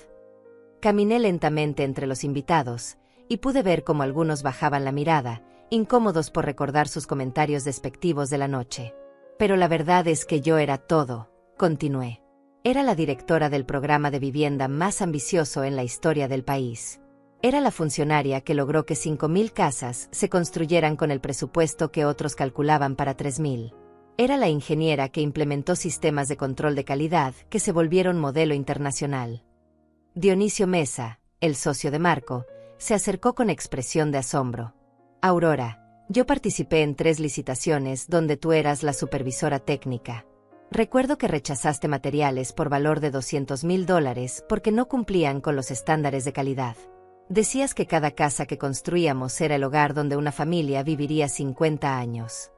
Caminé lentamente entre los invitados, y pude ver cómo algunos bajaban la mirada, incómodos por recordar sus comentarios despectivos de la noche. Pero la verdad es que yo era todo, continué. Era la directora del programa de vivienda más ambicioso en la historia del país. Era la funcionaria que logró que 5.000 casas se construyeran con el presupuesto que otros calculaban para 3.000. Era la ingeniera que implementó sistemas de control de calidad que se volvieron modelo internacional. Dionisio Mesa, el socio de Marco, se acercó con expresión de asombro. Aurora, yo participé en 3 licitaciones donde tú eras la supervisora técnica. Recuerdo que rechazaste materiales por valor de $200.000 porque no cumplían con los estándares de calidad. Decías que cada casa que construíamos era el hogar donde una familia viviría 50 años.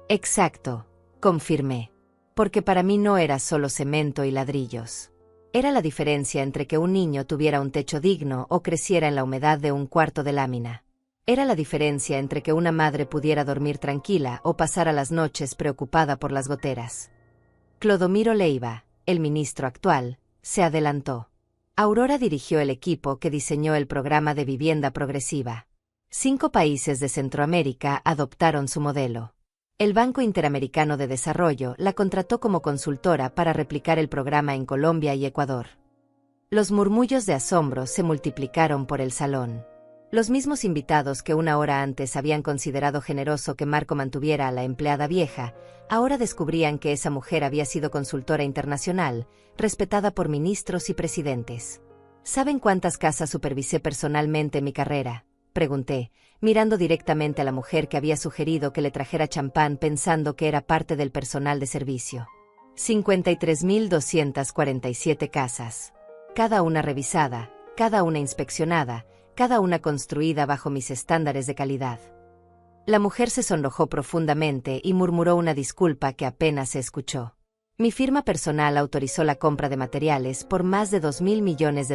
Exacto, confirmé. Porque para mí no era solo cemento y ladrillos. Era la diferencia entre que un niño tuviera un techo digno o creciera en la humedad de un cuarto de lámina. Era la diferencia entre que una madre pudiera dormir tranquila o pasara las noches preocupada por las goteras. Clodomiro Leiva, el ministro actual, se adelantó. Aurora dirigió el equipo que diseñó el programa de vivienda progresiva. 5 países de Centroamérica adoptaron su modelo. El Banco Interamericano de Desarrollo la contrató como consultora para replicar el programa en Colombia y Ecuador. Los murmullos de asombro se multiplicaron por el salón. Los mismos invitados que una hora antes habían considerado generoso que Marco mantuviera a la empleada vieja, ahora descubrían que esa mujer había sido consultora internacional, respetada por ministros y presidentes. ¿Saben cuántas casas supervisé personalmente en mi carrera?, pregunté, mirando directamente a la mujer que había sugerido que le trajera champán pensando que era parte del personal de servicio. 53.247 casas. Cada una revisada, cada una inspeccionada, cada una construida bajo mis estándares de calidad. La mujer se sonrojó profundamente y murmuró una disculpa que apenas se escuchó. Mi firma personal autorizó la compra de materiales por más de $2.000 millones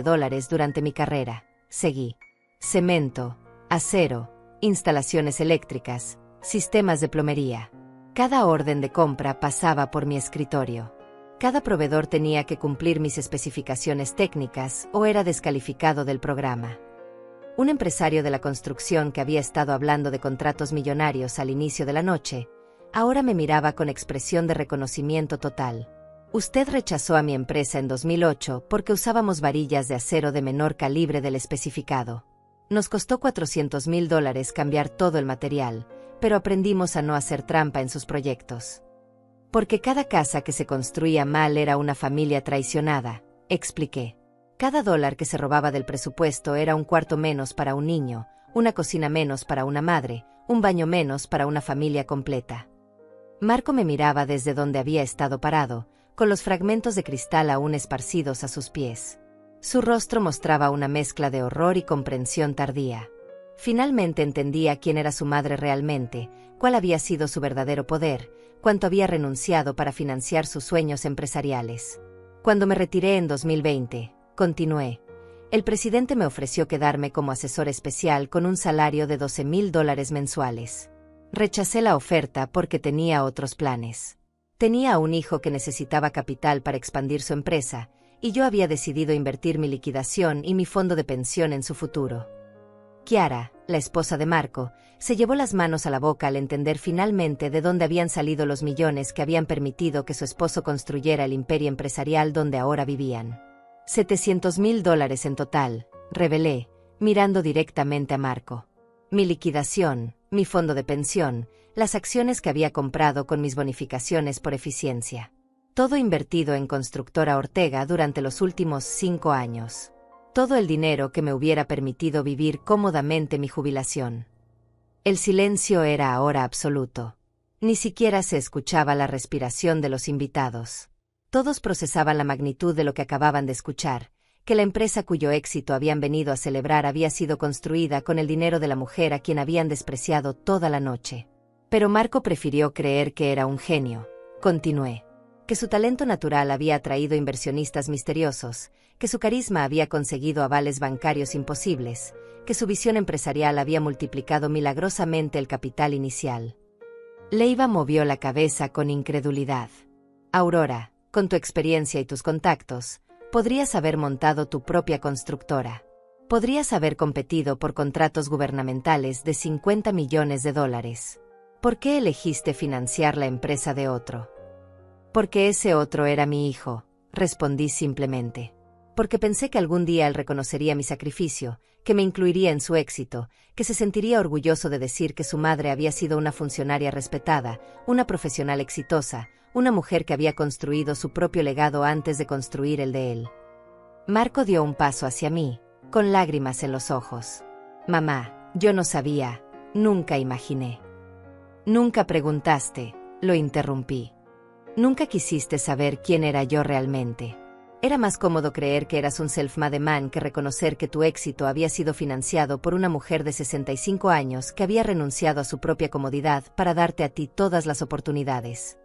durante mi carrera. Seguí. Cemento, acero, instalaciones eléctricas, sistemas de plomería. Cada orden de compra pasaba por mi escritorio. Cada proveedor tenía que cumplir mis especificaciones técnicas o era descalificado del programa. Un empresario de la construcción que había estado hablando de contratos millonarios al inicio de la noche, ahora me miraba con expresión de reconocimiento total. Usted rechazó a mi empresa en 2008 porque usábamos varillas de acero de menor calibre del especificado. Nos costó $400.000 cambiar todo el material, pero aprendimos a no hacer trampa en sus proyectos. Porque cada casa que se construía mal era una familia traicionada, expliqué. Cada dólar que se robaba del presupuesto era un cuarto menos para un niño, una cocina menos para una madre, un baño menos para una familia completa. Marco me miraba desde donde había estado parado, con los fragmentos de cristal aún esparcidos a sus pies. Su rostro mostraba una mezcla de horror y comprensión tardía. Finalmente entendía quién era su madre realmente, cuál había sido su verdadero poder, cuánto había renunciado para financiar sus sueños empresariales. Cuando me retiré en 2020, continué, el presidente me ofreció quedarme como asesor especial con un salario de $12.000 mensuales. Rechacé la oferta porque tenía otros planes. Tenía un hijo que necesitaba capital para expandir su empresa, y yo había decidido invertir mi liquidación y mi fondo de pensión en su futuro. Chiara, la esposa de Marco, se llevó las manos a la boca al entender finalmente de dónde habían salido los millones que habían permitido que su esposo construyera el imperio empresarial donde ahora vivían. $700.000 en total, revelé, mirando directamente a Marco. Mi liquidación, mi fondo de pensión, las acciones que había comprado con mis bonificaciones por eficiencia. Todo invertido en Constructora Ortega durante los últimos 5 años. Todo el dinero que me hubiera permitido vivir cómodamente mi jubilación. El silencio era ahora absoluto. Ni siquiera se escuchaba la respiración de los invitados. Todos procesaban la magnitud de lo que acababan de escuchar, que la empresa cuyo éxito habían venido a celebrar había sido construida con el dinero de la mujer a quien habían despreciado toda la noche. Pero Marco prefirió creer que era un genio. Continué. Que su talento natural había atraído inversionistas misteriosos, que su carisma había conseguido avales bancarios imposibles, que su visión empresarial había multiplicado milagrosamente el capital inicial. Leiva movió la cabeza con incredulidad. Aurora, con tu experiencia y tus contactos, podrías haber montado tu propia constructora. Podrías haber competido por contratos gubernamentales de $50 millones. ¿Por qué elegiste financiar la empresa de otro? Porque ese otro era mi hijo, respondí simplemente. Porque pensé que algún día él reconocería mi sacrificio, que me incluiría en su éxito, que se sentiría orgulloso de decir que su madre había sido una funcionaria respetada, una profesional exitosa, una mujer que había construido su propio legado antes de construir el de él. Marco dio un paso hacia mí, con lágrimas en los ojos. Mamá, yo no sabía, nunca imaginé. Nunca preguntaste, lo interrumpí. Nunca quisiste saber quién era yo realmente. Era más cómodo creer que eras un self-made man que reconocer que tu éxito había sido financiado por una mujer de 65 años que había renunciado a su propia comodidad para darte a ti todas las oportunidades.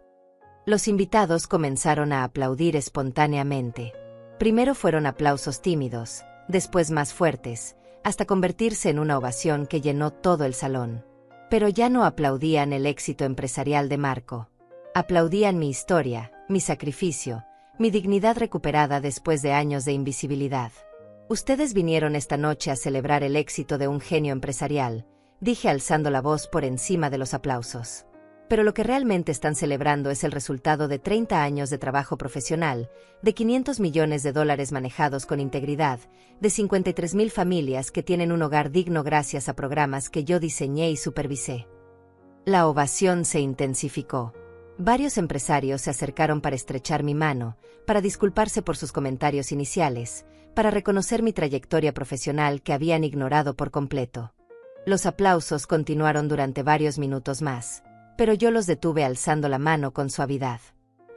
Los invitados comenzaron a aplaudir espontáneamente. Primero fueron aplausos tímidos, después más fuertes, hasta convertirse en una ovación que llenó todo el salón. Pero ya no aplaudían el éxito empresarial de Marco. Aplaudían mi historia, mi sacrificio, mi dignidad recuperada después de años de invisibilidad. Ustedes vinieron esta noche a celebrar el éxito de un genio empresarial, dije alzando la voz por encima de los aplausos. Pero lo que realmente están celebrando es el resultado de 30 años de trabajo profesional, de $500 millones manejados con integridad, de 53.000 familias que tienen un hogar digno gracias a programas que yo diseñé y supervisé. La ovación se intensificó. Varios empresarios se acercaron para estrechar mi mano, para disculparse por sus comentarios iniciales, para reconocer mi trayectoria profesional que habían ignorado por completo. Los aplausos continuaron durante varios minutos más, pero yo los detuve alzando la mano con suavidad.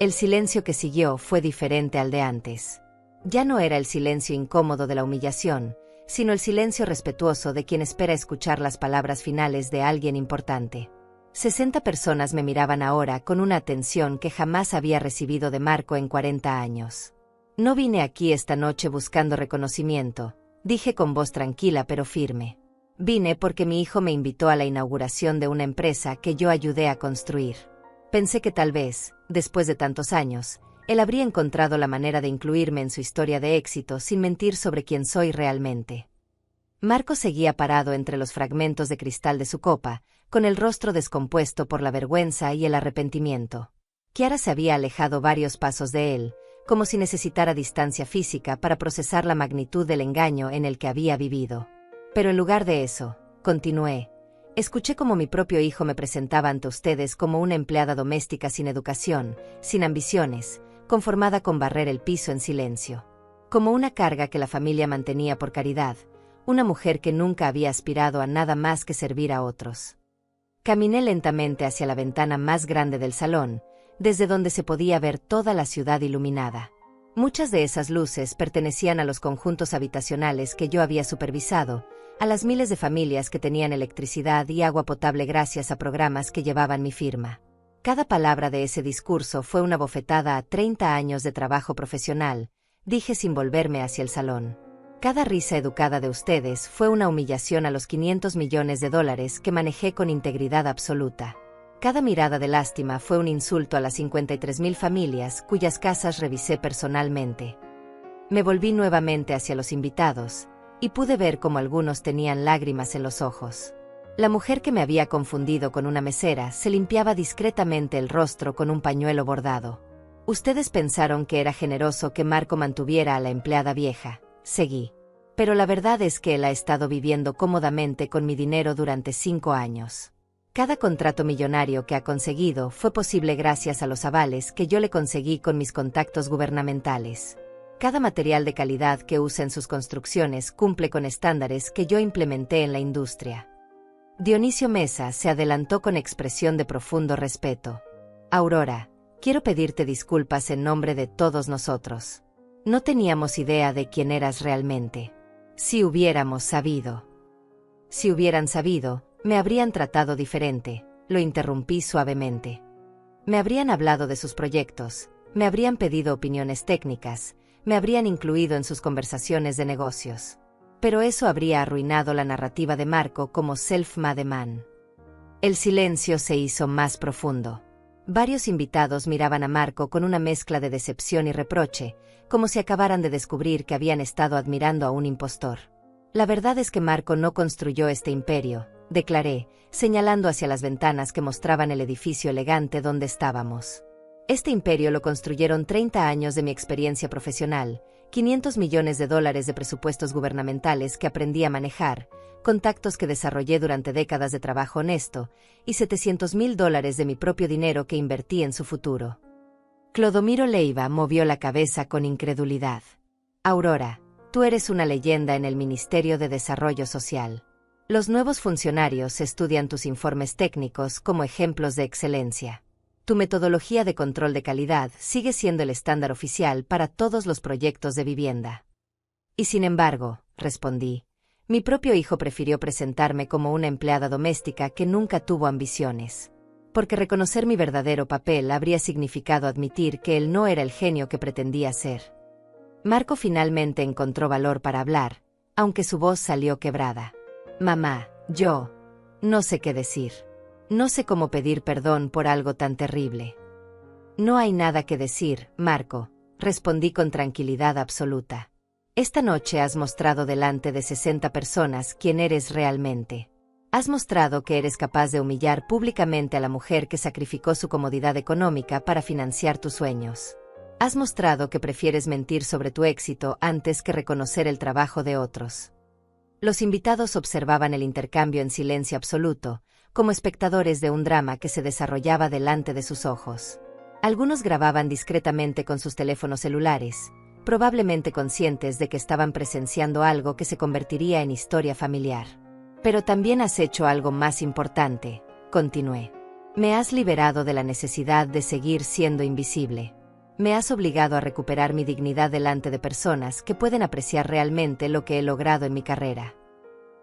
El silencio que siguió fue diferente al de antes. Ya no era el silencio incómodo de la humillación, sino el silencio respetuoso de quien espera escuchar las palabras finales de alguien importante. 60 personas me miraban ahora con una atención que jamás había recibido de Marco en 40 años. No vine aquí esta noche buscando reconocimiento, dije con voz tranquila pero firme. Vine porque mi hijo me invitó a la inauguración de una empresa que yo ayudé a construir. Pensé que tal vez, después de tantos años, él habría encontrado la manera de incluirme en su historia de éxito sin mentir sobre quién soy realmente. Marco seguía parado entre los fragmentos de cristal de su copa, con el rostro descompuesto por la vergüenza y el arrepentimiento. Chiara se había alejado varios pasos de él, como si necesitara distancia física para procesar la magnitud del engaño en el que había vivido. Pero en lugar de eso, continué, escuché cómo mi propio hijo me presentaba ante ustedes como una empleada doméstica sin educación, sin ambiciones, conformada con barrer el piso en silencio. Como una carga que la familia mantenía por caridad, una mujer que nunca había aspirado a nada más que servir a otros. Caminé lentamente hacia la ventana más grande del salón, desde donde se podía ver toda la ciudad iluminada. Muchas de esas luces pertenecían a los conjuntos habitacionales que yo había supervisado, a las miles de familias que tenían electricidad y agua potable gracias a programas que llevaban mi firma. Cada palabra de ese discurso fue una bofetada a 30 años de trabajo profesional, dije sin volverme hacia el salón. Cada risa educada de ustedes fue una humillación a los $500 millones que manejé con integridad absoluta. Cada mirada de lástima fue un insulto a las 53,000 familias cuyas casas revisé personalmente. Me volví nuevamente hacia los invitados, y pude ver cómo algunos tenían lágrimas en los ojos. La mujer que me había confundido con una mesera se limpiaba discretamente el rostro con un pañuelo bordado. Ustedes pensaron que era generoso que Marco mantuviera a la empleada vieja, seguí. Pero la verdad es que él ha estado viviendo cómodamente con mi dinero durante 5 años. Cada contrato millonario que ha conseguido fue posible gracias a los avales que yo le conseguí con mis contactos gubernamentales. Cada material de calidad que usa en sus construcciones cumple con estándares que yo implementé en la industria. Dionisio Mesa se adelantó con expresión de profundo respeto. Aurora, quiero pedirte disculpas en nombre de todos nosotros. No teníamos idea de quién eras realmente. Si hubiéramos sabido. Si hubieran sabido, me habrían tratado diferente, lo interrumpí suavemente. Me habrían hablado de sus proyectos, me habrían pedido opiniones técnicas, me habrían incluido en sus conversaciones de negocios. Pero eso habría arruinado la narrativa de Marco como self-made man. El silencio se hizo más profundo. Varios invitados miraban a Marco con una mezcla de decepción y reproche, como si acabaran de descubrir que habían estado admirando a un impostor. La verdad es que Marco no construyó este imperio, declaré, señalando hacia las ventanas que mostraban el edificio elegante donde estábamos. Este imperio lo construyeron 30 años de mi experiencia profesional, $500 millones de presupuestos gubernamentales que aprendí a manejar, contactos que desarrollé durante décadas de trabajo honesto, y $700,000 de mi propio dinero que invertí en su futuro. Clodomiro Leiva movió la cabeza con incredulidad. Aurora, tú eres una leyenda en el Ministerio de Desarrollo Social. Los nuevos funcionarios estudian tus informes técnicos como ejemplos de excelencia. Tu metodología de control de calidad sigue siendo el estándar oficial para todos los proyectos de vivienda. Y sin embargo, respondí, mi propio hijo prefirió presentarme como una empleada doméstica que nunca tuvo ambiciones. Porque reconocer mi verdadero papel habría significado admitir que él no era el genio que pretendía ser. Marco finalmente encontró valor para hablar, aunque su voz salió quebrada. Mamá, yo no sé qué decir. No sé cómo pedir perdón por algo tan terrible. No hay nada que decir, Marco, respondí con tranquilidad absoluta. Esta noche has mostrado delante de 60 personas quién eres realmente. Has mostrado que eres capaz de humillar públicamente a la mujer que sacrificó su comodidad económica para financiar tus sueños. Has mostrado que prefieres mentir sobre tu éxito antes que reconocer el trabajo de otros. Los invitados observaban el intercambio en silencio absoluto, como espectadores de un drama que se desarrollaba delante de sus ojos. Algunos grababan discretamente con sus teléfonos celulares, probablemente conscientes de que estaban presenciando algo que se convertiría en historia familiar. Pero también has hecho algo más importante, continué. Me has liberado de la necesidad de seguir siendo invisible. Me has obligado a recuperar mi dignidad delante de personas que pueden apreciar realmente lo que he logrado en mi carrera.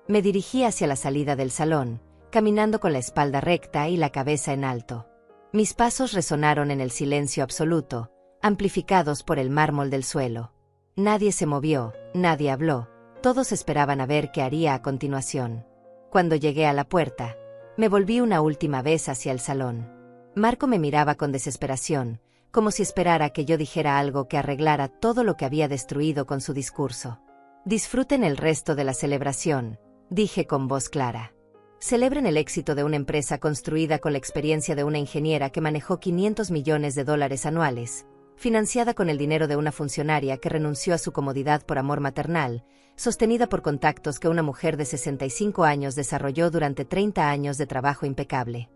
Me dirigí hacia la salida del salón, caminando con la espalda recta y la cabeza en alto. Mis pasos resonaron en el silencio absoluto, amplificados por el mármol del suelo. Nadie se movió, nadie habló, todos esperaban a ver qué haría a continuación. Cuando llegué a la puerta, me volví una última vez hacia el salón. Marco me miraba con desesperación, como si esperara que yo dijera algo que arreglara todo lo que había destruido con su discurso. Disfruten el resto de la celebración, dije con voz clara. Celebren el éxito de una empresa construida con la experiencia de una ingeniera que manejó $500 millones anuales, financiada con el dinero de una funcionaria que renunció a su comodidad por amor maternal, sostenida por contactos que una mujer de 65 años desarrolló durante 30 años de trabajo impecable.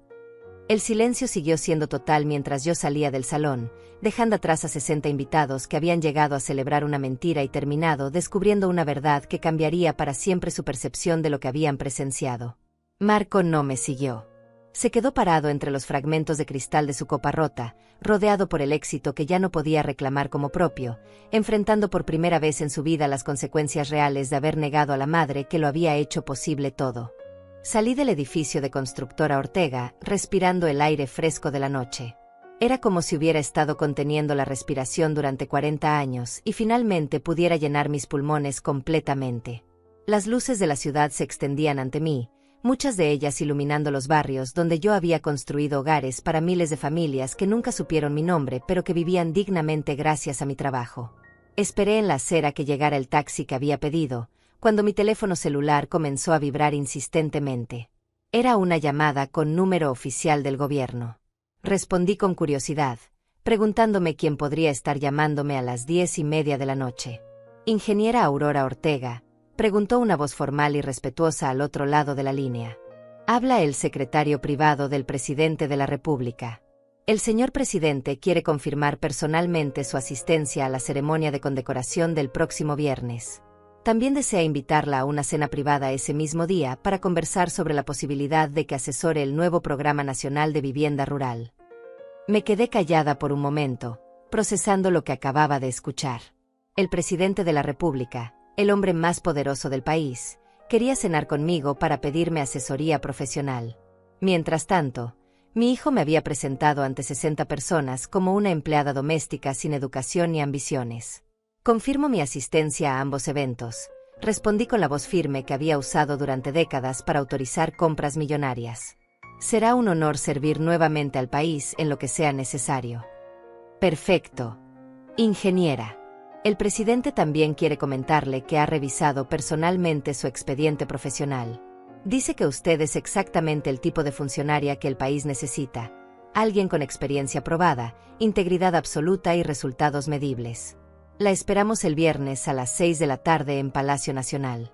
El silencio siguió siendo total mientras yo salía del salón, dejando atrás a 60 invitados que habían llegado a celebrar una mentira y terminado descubriendo una verdad que cambiaría para siempre su percepción de lo que habían presenciado. Marco no me siguió. Se quedó parado entre los fragmentos de cristal de su copa rota, rodeado por el éxito que ya no podía reclamar como propio, enfrentando por primera vez en su vida las consecuencias reales de haber negado a la madre que lo había hecho posible todo. Salí del edificio de Constructora Ortega, respirando el aire fresco de la noche. Era como si hubiera estado conteniendo la respiración durante 40 años y finalmente pudiera llenar mis pulmones completamente. Las luces de la ciudad se extendían ante mí, muchas de ellas iluminando los barrios donde yo había construido hogares para miles de familias que nunca supieron mi nombre pero que vivían dignamente gracias a mi trabajo. Esperé en la acera que llegara el taxi que había pedido, cuando mi teléfono celular comenzó a vibrar insistentemente. Era una llamada con número oficial del gobierno. Respondí con curiosidad, preguntándome quién podría estar llamándome a las 10:30 de la noche. Ingeniera Aurora Ortega, preguntó una voz formal y respetuosa al otro lado de la línea. Habla el secretario privado del presidente de la República. El señor presidente quiere confirmar personalmente su asistencia a la ceremonia de condecoración del próximo viernes. También desea invitarla a una cena privada ese mismo día para conversar sobre la posibilidad de que asesore el nuevo Programa Nacional de Vivienda Rural. Me quedé callada por un momento, procesando lo que acababa de escuchar. El presidente de la República, el hombre más poderoso del país, quería cenar conmigo para pedirme asesoría profesional. Mientras tanto, mi hijo me había presentado ante 60 personas como una empleada doméstica sin educación ni ambiciones. Confirmo mi asistencia a ambos eventos, respondí con la voz firme que había usado durante décadas para autorizar compras millonarias. Será un honor servir nuevamente al país en lo que sea necesario. Perfecto. Ingeniera. El presidente también quiere comentarle que ha revisado personalmente su expediente profesional. Dice que usted es exactamente el tipo de funcionaria que el país necesita. Alguien con experiencia probada, integridad absoluta y resultados medibles. La esperamos el viernes a las 6 de la tarde en Palacio Nacional.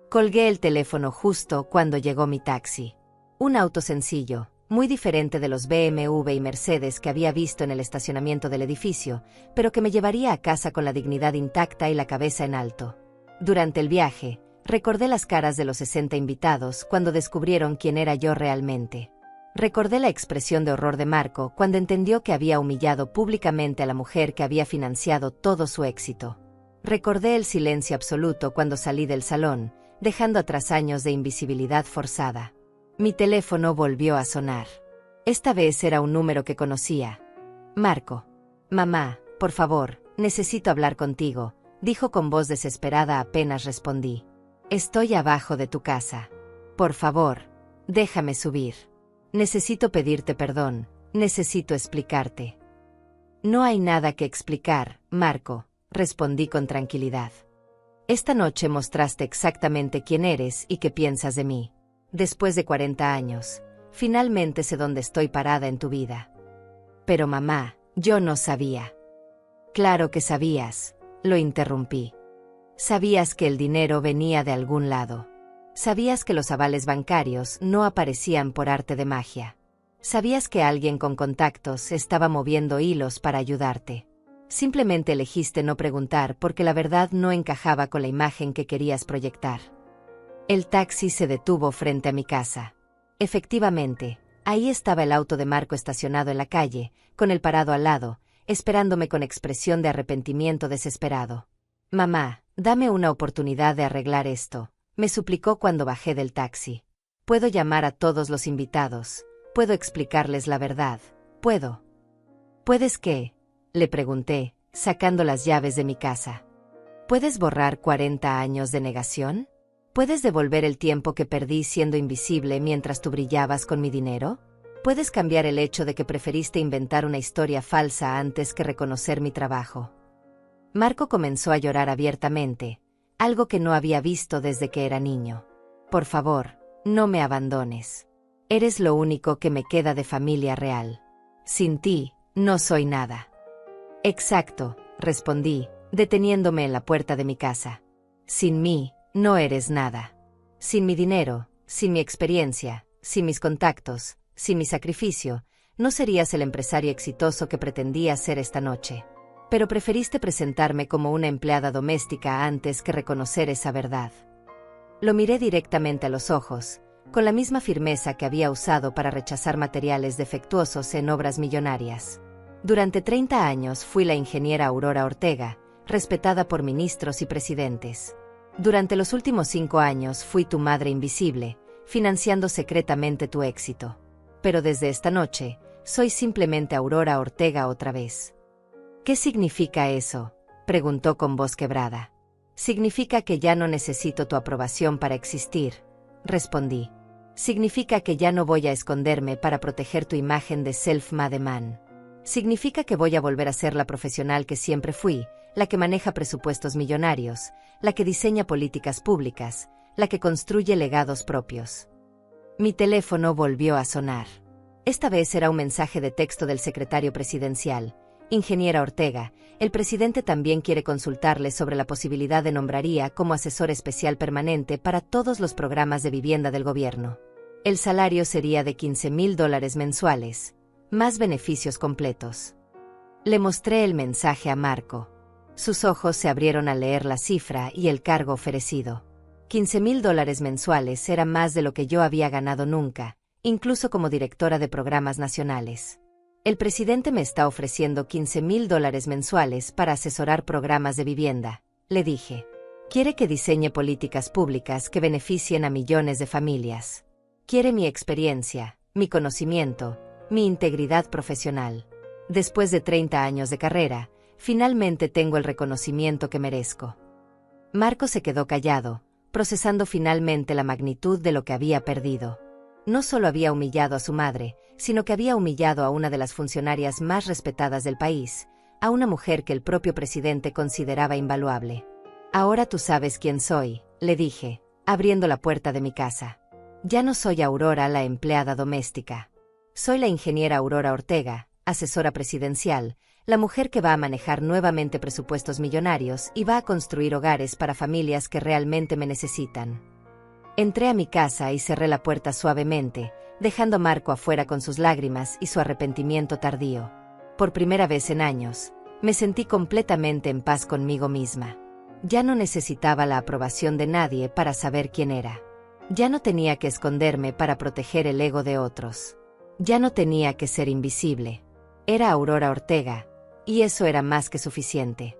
Colgué el teléfono justo cuando llegó mi taxi. Un auto sencillo, muy diferente de los BMW y Mercedes que había visto en el estacionamiento del edificio, pero que me llevaría a casa con la dignidad intacta y la cabeza en alto. Durante el viaje, recordé las caras de los 60 invitados cuando descubrieron quién era yo realmente. Recordé la expresión de horror de Marco cuando entendió que había humillado públicamente a la mujer que había financiado todo su éxito. Recordé el silencio absoluto cuando salí del salón, dejando atrás años de invisibilidad forzada. Mi teléfono volvió a sonar. Esta vez era un número que conocía. Marco. Mamá, por favor, necesito hablar contigo, dijo con voz desesperada apenas respondí. Estoy abajo de tu casa. Por favor, déjame subir. Necesito pedirte perdón, necesito explicarte. No hay nada que explicar, Marco, respondí con tranquilidad. Esta noche mostraste exactamente quién eres y qué piensas de mí. Después de 40 años, finalmente sé dónde estoy parada en tu vida. Pero mamá, yo no sabía. Claro que sabías, lo interrumpí. Sabías que el dinero venía de algún lado. Sabías que los avales bancarios no aparecían por arte de magia. Sabías que alguien con contactos estaba moviendo hilos para ayudarte. Simplemente elegiste no preguntar porque la verdad no encajaba con la imagen que querías proyectar. El taxi se detuvo frente a mi casa. Efectivamente, ahí estaba el auto de Marco estacionado en la calle, con el parado al lado, esperándome con expresión de arrepentimiento desesperado. Mamá, dame una oportunidad de arreglar esto, me suplicó cuando bajé del taxi. Puedo llamar a todos los invitados. Puedo explicarles la verdad. Puedo. ¿Puedes qué? Le pregunté, sacando las llaves de mi casa. ¿Puedes borrar 40 años de negación? ¿Puedes devolver el tiempo que perdí siendo invisible mientras tú brillabas con mi dinero? ¿Puedes cambiar el hecho de que preferiste inventar una historia falsa antes que reconocer mi trabajo? Marco comenzó a llorar abiertamente, algo que no había visto desde que era niño. Por favor, no me abandones. Eres lo único que me queda de familia real. Sin ti, no soy nada. Exacto, respondí, deteniéndome en la puerta de mi casa. Sin mí, no eres nada. Sin mi dinero, sin mi experiencia, sin mis contactos, sin mi sacrificio, no serías el empresario exitoso que pretendías ser esta noche. Pero preferiste presentarme como una empleada doméstica antes que reconocer esa verdad. Lo miré directamente a los ojos, con la misma firmeza que había usado para rechazar materiales defectuosos en obras millonarias. Durante 30 años fui la ingeniera Aurora Ortega, respetada por ministros y presidentes. Durante los últimos 5 años fui tu madre invisible, financiando secretamente tu éxito. Pero desde esta noche, soy simplemente Aurora Ortega otra vez. ¿Qué significa eso?, preguntó con voz quebrada. Significa que ya no necesito tu aprobación para existir, respondí. Significa que ya no voy a esconderme para proteger tu imagen de self-made man. Significa que voy a volver a ser la profesional que siempre fui, la que maneja presupuestos millonarios, la que diseña políticas públicas, la que construye legados propios. Mi teléfono volvió a sonar. Esta vez era un mensaje de texto del secretario presidencial. Ingeniera Ortega, el presidente también quiere consultarle sobre la posibilidad de nombraría como asesor especial permanente para todos los programas de vivienda del gobierno. El salario sería de $15,000 mensuales, más beneficios completos. Le mostré el mensaje a Marco. Sus ojos se abrieron al leer la cifra y el cargo ofrecido. $15,000 mensuales era más de lo que yo había ganado nunca, incluso como directora de programas nacionales. El presidente me está ofreciendo $15,000 mensuales para asesorar programas de vivienda, le dije. Quiere que diseñe políticas públicas que beneficien a millones de familias. Quiere mi experiencia, mi conocimiento, mi integridad profesional. Después de 30 años de carrera, finalmente tengo el reconocimiento que merezco. Marco se quedó callado, procesando finalmente la magnitud de lo que había perdido. No solo había humillado a su madre, sino que había humillado a una de las funcionarias más respetadas del país, a una mujer que el propio presidente consideraba invaluable. Ahora tú sabes quién soy, le dije, abriendo la puerta de mi casa. Ya no soy Aurora la empleada doméstica. Soy la ingeniera Aurora Ortega, asesora presidencial, la mujer que va a manejar nuevamente presupuestos millonarios y va a construir hogares para familias que realmente me necesitan. Entré a mi casa y cerré la puerta suavemente, dejando a Marco afuera con sus lágrimas y su arrepentimiento tardío. Por primera vez en años, me sentí completamente en paz conmigo misma. Ya no necesitaba la aprobación de nadie para saber quién era. Ya no tenía que esconderme para proteger el ego de otros. Ya no tenía que ser invisible. Era Aurora Ortega, y eso era más que suficiente.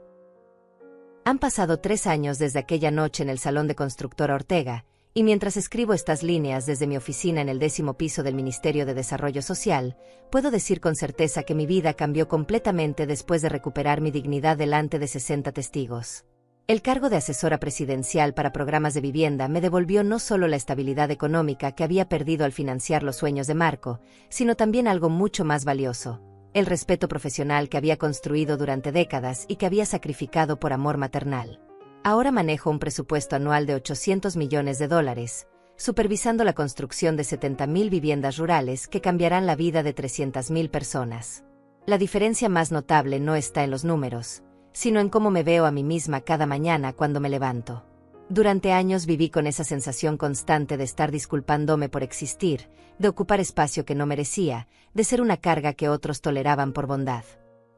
Han pasado 3 años desde aquella noche en el salón de Constructora Ortega, y mientras escribo estas líneas desde mi oficina en el 10º piso del Ministerio de Desarrollo Social, puedo decir con certeza que mi vida cambió completamente después de recuperar mi dignidad delante de 60 testigos. El cargo de asesora presidencial para programas de vivienda me devolvió no solo la estabilidad económica que había perdido al financiar los sueños de Marco, sino también algo mucho más valioso: el respeto profesional que había construido durante décadas y que había sacrificado por amor maternal. Ahora manejo un presupuesto anual de $800 millones, supervisando la construcción de 70,000 viviendas rurales que cambiarán la vida de 300,000 personas. La diferencia más notable no está en los números, sino en cómo me veo a mí misma cada mañana cuando me levanto. Durante años viví con esa sensación constante de estar disculpándome por existir, de ocupar espacio que no merecía, de ser una carga que otros toleraban por bondad.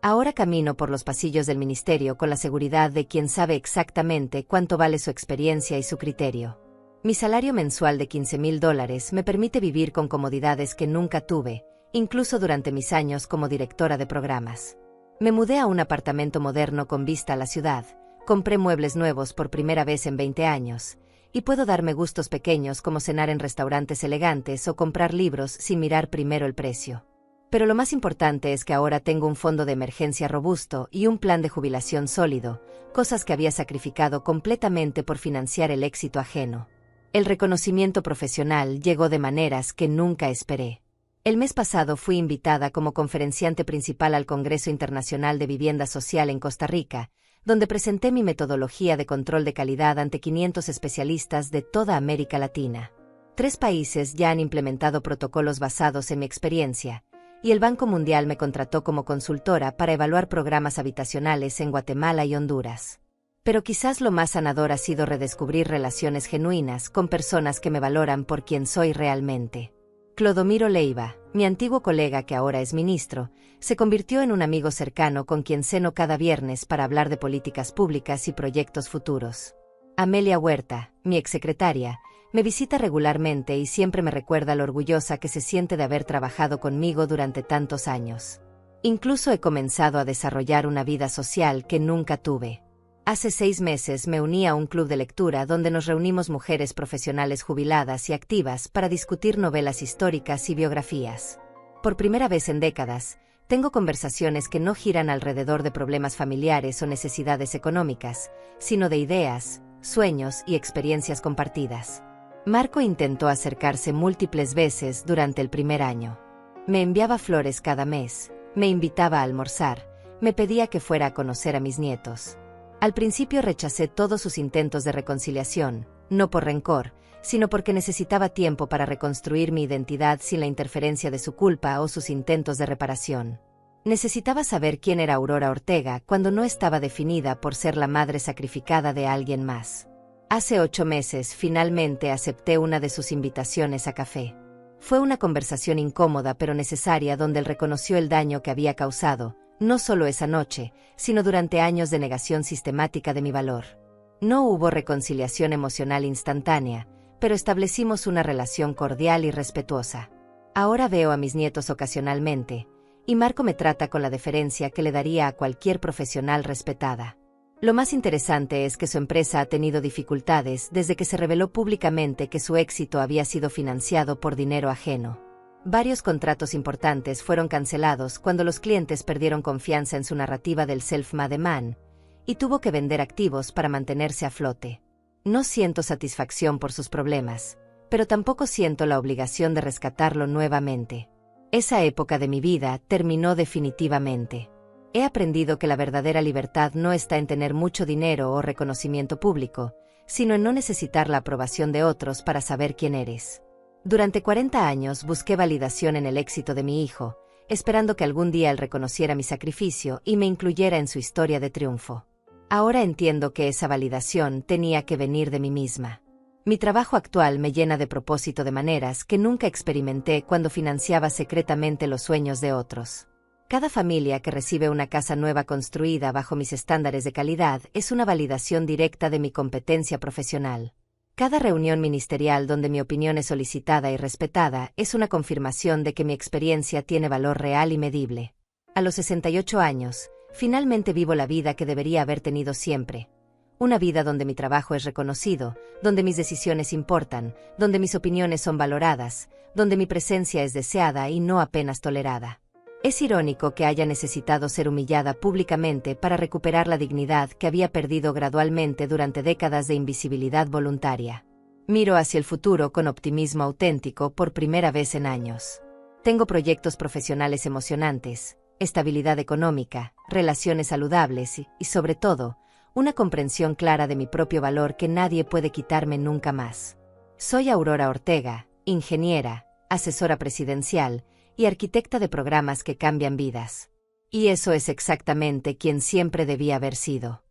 Ahora camino por los pasillos del ministerio con la seguridad de quien sabe exactamente cuánto vale su experiencia y su criterio. Mi salario mensual de $15,000 me permite vivir con comodidades que nunca tuve, incluso durante mis años como directora de programas. Me mudé a un apartamento moderno con vista a la ciudad, compré muebles nuevos por primera vez en 20 años, Y puedo darme gustos pequeños como cenar en restaurantes elegantes o comprar libros sin mirar primero el precio. Pero lo más importante es que ahora tengo un fondo de emergencia robusto y un plan de jubilación sólido, cosas que había sacrificado completamente por financiar el éxito ajeno. El reconocimiento profesional llegó de maneras que nunca esperé. El mes pasado fui invitada como conferenciante principal al Congreso Internacional de Vivienda Social en Costa Rica, donde presenté mi metodología de control de calidad ante 500 especialistas de toda América Latina. 3 países ya han implementado protocolos basados en mi experiencia, y el Banco Mundial me contrató como consultora para evaluar programas habitacionales en Guatemala y Honduras. Pero quizás lo más sanador ha sido redescubrir relaciones genuinas con personas que me valoran por quien soy realmente. Clodomiro Leiva, mi antiguo colega que ahora es ministro, se convirtió en un amigo cercano con quien ceno cada viernes para hablar de políticas públicas y proyectos futuros. Amelia Huerta, mi exsecretaria, me visita regularmente y siempre me recuerda lo orgullosa que se siente de haber trabajado conmigo durante tantos años. Incluso he comenzado a desarrollar una vida social que nunca tuve. Hace 6 meses me uní a un club de lectura donde nos reunimos mujeres profesionales jubiladas y activas para discutir novelas históricas y biografías. Por primera vez en décadas, tengo conversaciones que no giran alrededor de problemas familiares o necesidades económicas, sino de ideas, sueños y experiencias compartidas. Marco intentó acercarse múltiples veces durante el primer año. Me enviaba flores cada mes, me invitaba a almorzar, me pedía que fuera a conocer a mis nietos. Al principio rechacé todos sus intentos de reconciliación, no por rencor, sino porque necesitaba tiempo para reconstruir mi identidad sin la interferencia de su culpa o sus intentos de reparación. Necesitaba saber quién era Aurora Ortega cuando no estaba definida por ser la madre sacrificada de alguien más. Hace 8 meses finalmente acepté una de sus invitaciones a café. Fue una conversación incómoda pero necesaria donde él reconoció el daño que había causado, no solo esa noche, sino durante años de negación sistemática de mi valor. No hubo reconciliación emocional instantánea, pero establecimos una relación cordial y respetuosa. Ahora veo a mis nietos ocasionalmente, y Marco me trata con la deferencia que le daría a cualquier profesional respetada. Lo más interesante es que su empresa ha tenido dificultades desde que se reveló públicamente que su éxito había sido financiado por dinero ajeno. Varios contratos importantes fueron cancelados cuando los clientes perdieron confianza en su narrativa del self-made man, y tuvo que vender activos para mantenerse a flote. No siento satisfacción por sus problemas, pero tampoco siento la obligación de rescatarlo nuevamente. Esa época de mi vida terminó definitivamente. He aprendido que la verdadera libertad no está en tener mucho dinero o reconocimiento público, sino en no necesitar la aprobación de otros para saber quién eres. Durante 40 años busqué validación en el éxito de mi hijo, esperando que algún día él reconociera mi sacrificio y me incluyera en su historia de triunfo. Ahora entiendo que esa validación tenía que venir de mí misma. Mi trabajo actual me llena de propósito de maneras que nunca experimenté cuando financiaba secretamente los sueños de otros. Cada familia que recibe una casa nueva construida bajo mis estándares de calidad es una validación directa de mi competencia profesional. Cada reunión ministerial donde mi opinión es solicitada y respetada es una confirmación de que mi experiencia tiene valor real y medible. A los 68 años, finalmente vivo la vida que debería haber tenido siempre. Una vida donde mi trabajo es reconocido, donde mis decisiones importan, donde mis opiniones son valoradas, donde mi presencia es deseada y no apenas tolerada. Es irónico que haya necesitado ser humillada públicamente para recuperar la dignidad que había perdido gradualmente durante décadas de invisibilidad voluntaria. Miro hacia el futuro con optimismo auténtico por primera vez en años. Tengo proyectos profesionales emocionantes, estabilidad económica, relaciones saludables y, sobre todo, una comprensión clara de mi propio valor que nadie puede quitarme nunca más. Soy Aurora Ortega, ingeniera, asesora presidencial, y arquitecta de programas que cambian vidas. Y eso es exactamente quien siempre debía haber sido.